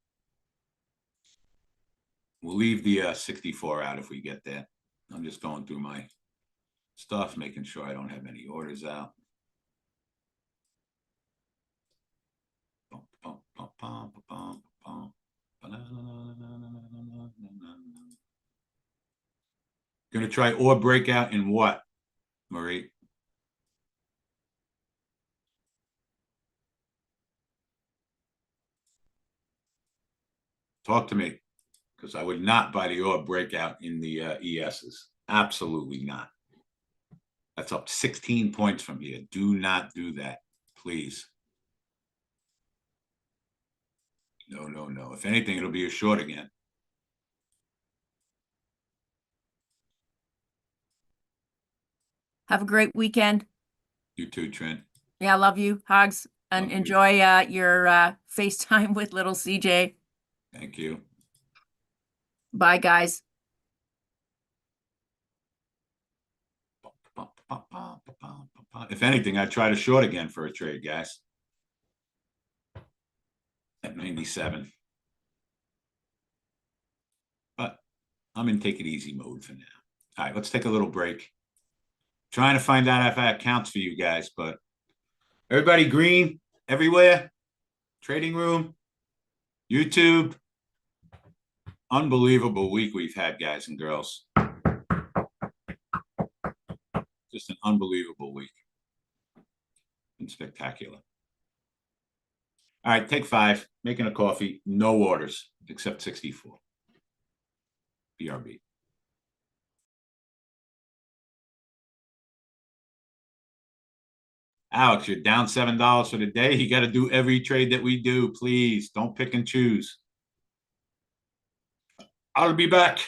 We'll leave the 64 out if we get there. I'm just going through my stuff, making sure I don't have any orders out. Gonna try or breakout in what, Marie? Talk to me, because I would not buy the or breakout in the ESs. Absolutely not. That's up 16 points from here. Do not do that, please. No, no, no. If anything, it'll be a short again. Have a great weekend. You too, Trent. Yeah, I love you. Hugs. And Love you. enjoy your FaceTime with little CJ. Thank you. Bye, guys. If anything, I'd try to short again for a trade, guys. At 97. But I'm in take it easy mode for now. All right, let's take a little break. Trying to find out if that counts for you guys, but everybody green everywhere. Trading room, YouTube. Unbelievable week we've had, guys and girls. Just an unbelievable week. Been spectacular. All right, take 5. Making a coffee. No orders except 64. BRB. Alex, you're down $7 for the day. You got to do every trade that we do. Please don't pick and choose. I'll be back.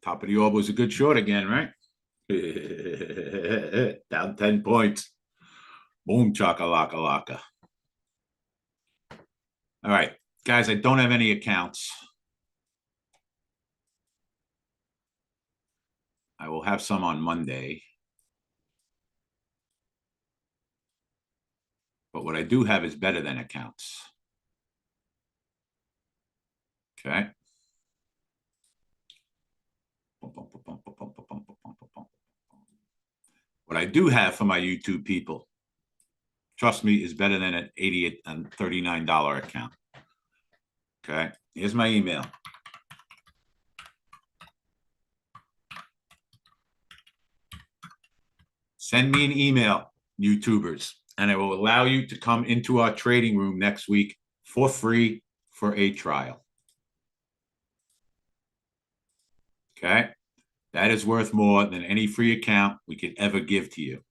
Top of the orb was a good short again, right? Down 10 points. Boom, chakalaka laka. All right, guys, I don't have any accounts. I will have some on Monday. But what I do have is better than accounts. Okay. What I do have for my YouTube people, trust me, is better than an $88 and $39 account. Okay. Here's my email. Send me an email, YouTubers, and I will allow you to come into our trading room next week for free for a trial. Okay. That is worth more than any free account we could ever give to you.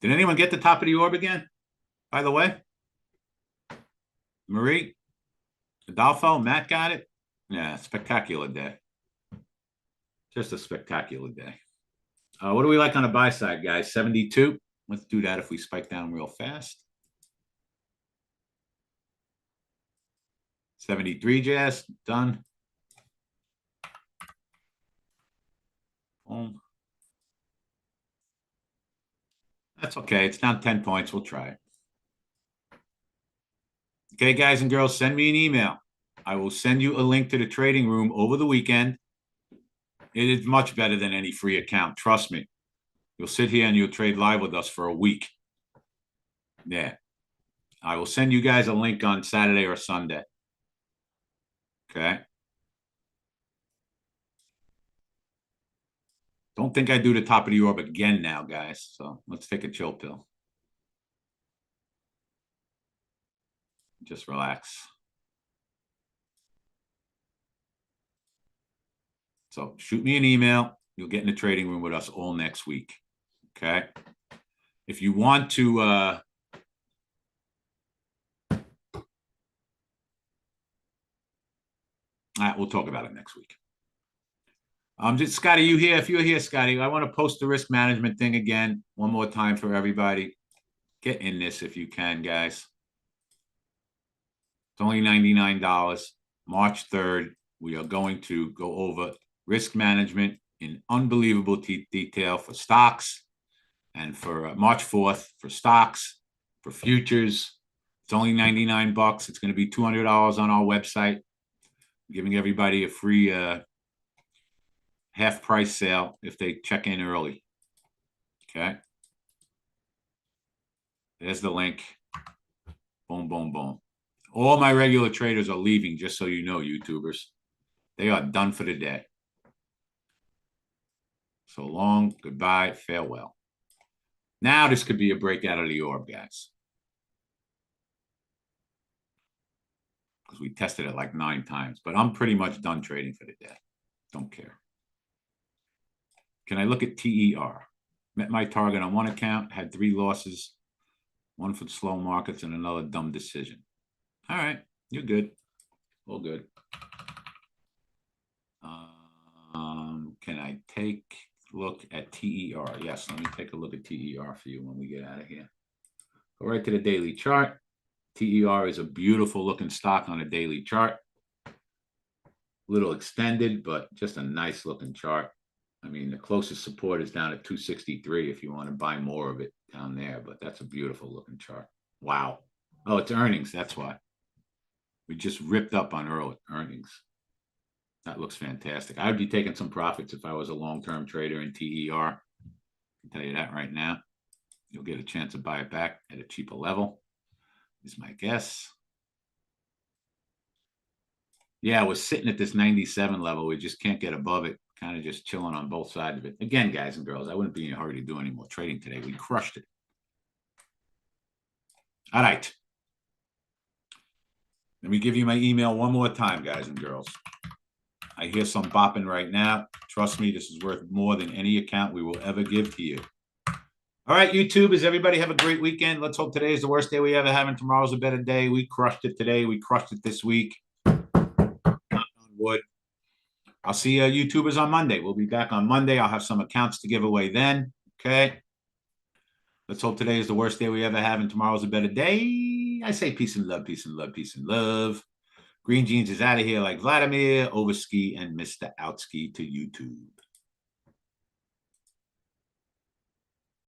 Did anyone get the top of the orb again? By the way, Marie, Adolfo, Matt got it. Yeah, spectacular day. Just a spectacular day. What do we like on the buy side, guys? 72. Let's do that if we spike down real fast. 73, Jazz. Done. Boom. That's okay. It's down 10 points. We'll try it. Okay, guys and girls, send me an email. I will send you a link to the trading room over the weekend. It is much better than any free account. Trust me. You'll sit here and you'll trade live with us for a week. Yeah. I will send you guys a link on Saturday or Sunday. Okay. Don't think I do the top of the orb again now, guys. So let's take a chill pill. Just relax. So shoot me an email. You'll get in the trading room with us all next week. Okay. If you want to, we'll talk about it next week. Just Scotty, you here? If you're here, Scotty, I want to post the risk management thing again one more time for everybody. Get in this if you can, guys. It's only $99. March 3rd, we are going to go over risk management in unbelievable detail for stocks, and for March 4th for stocks, for futures. It's only 99 bucks. It's going to be $200 on our website. I'm giving everybody a free half price sale if they check in early. Okay. There's the link. Boom, boom, boom. All my regular traders are leaving, just so you know, YouTubers. They are done for the day. So long, goodbye, farewell. Now this could be a breakout of the orb, guys. Because we tested it like 9 times. But I'm pretty much done trading for the day. Don't care. Can I look at TER? Met my target on one account, had 3 losses. One for the slow markets and another dumb decision. All right, you're good. All good. Can I take a look at TER? Yes, let me take a look at TER for you when we get out of here. Go right to the daily chart. TER is a beautiful looking stock on a daily chart. A little extended, but just a nice looking chart. I mean, the closest support is down at 263 if you want to buy more of it down there, but that's a beautiful looking chart. Wow. Oh, it's earnings. That's why. We just ripped up on earnings. That looks fantastic. I would be taking some profits if I was a long-term trader in TER. I can tell you that right now. You'll get a chance to buy it back at a cheaper level, is my guess. Yeah, we're sitting at this 97 level. We just can't get above it. Kind of just chilling on both sides of it. Again, guys and girls, I wouldn't be in a hurry to do any more trading today. We crushed it. All right. Let me give you my email one more time, guys and girls. I hear some bopping right now. Trust me, this is worth more than any account we will ever give to you. All right, YouTubers, everybody have a great weekend. Let's hope today is the worst day we ever have and tomorrow's a better day. We crushed it today. We crushed it this week. Knock on wood. I'll see YouTubers on Monday. We'll be back on Monday. I'll have some accounts to give away then. Okay. Let's hope today is the worst day we ever have and tomorrow's a better day. I say peace and love, peace and love, peace and love. Green Jeans is out of here like Vladimir, Overski, and Mr. Outski to YouTube.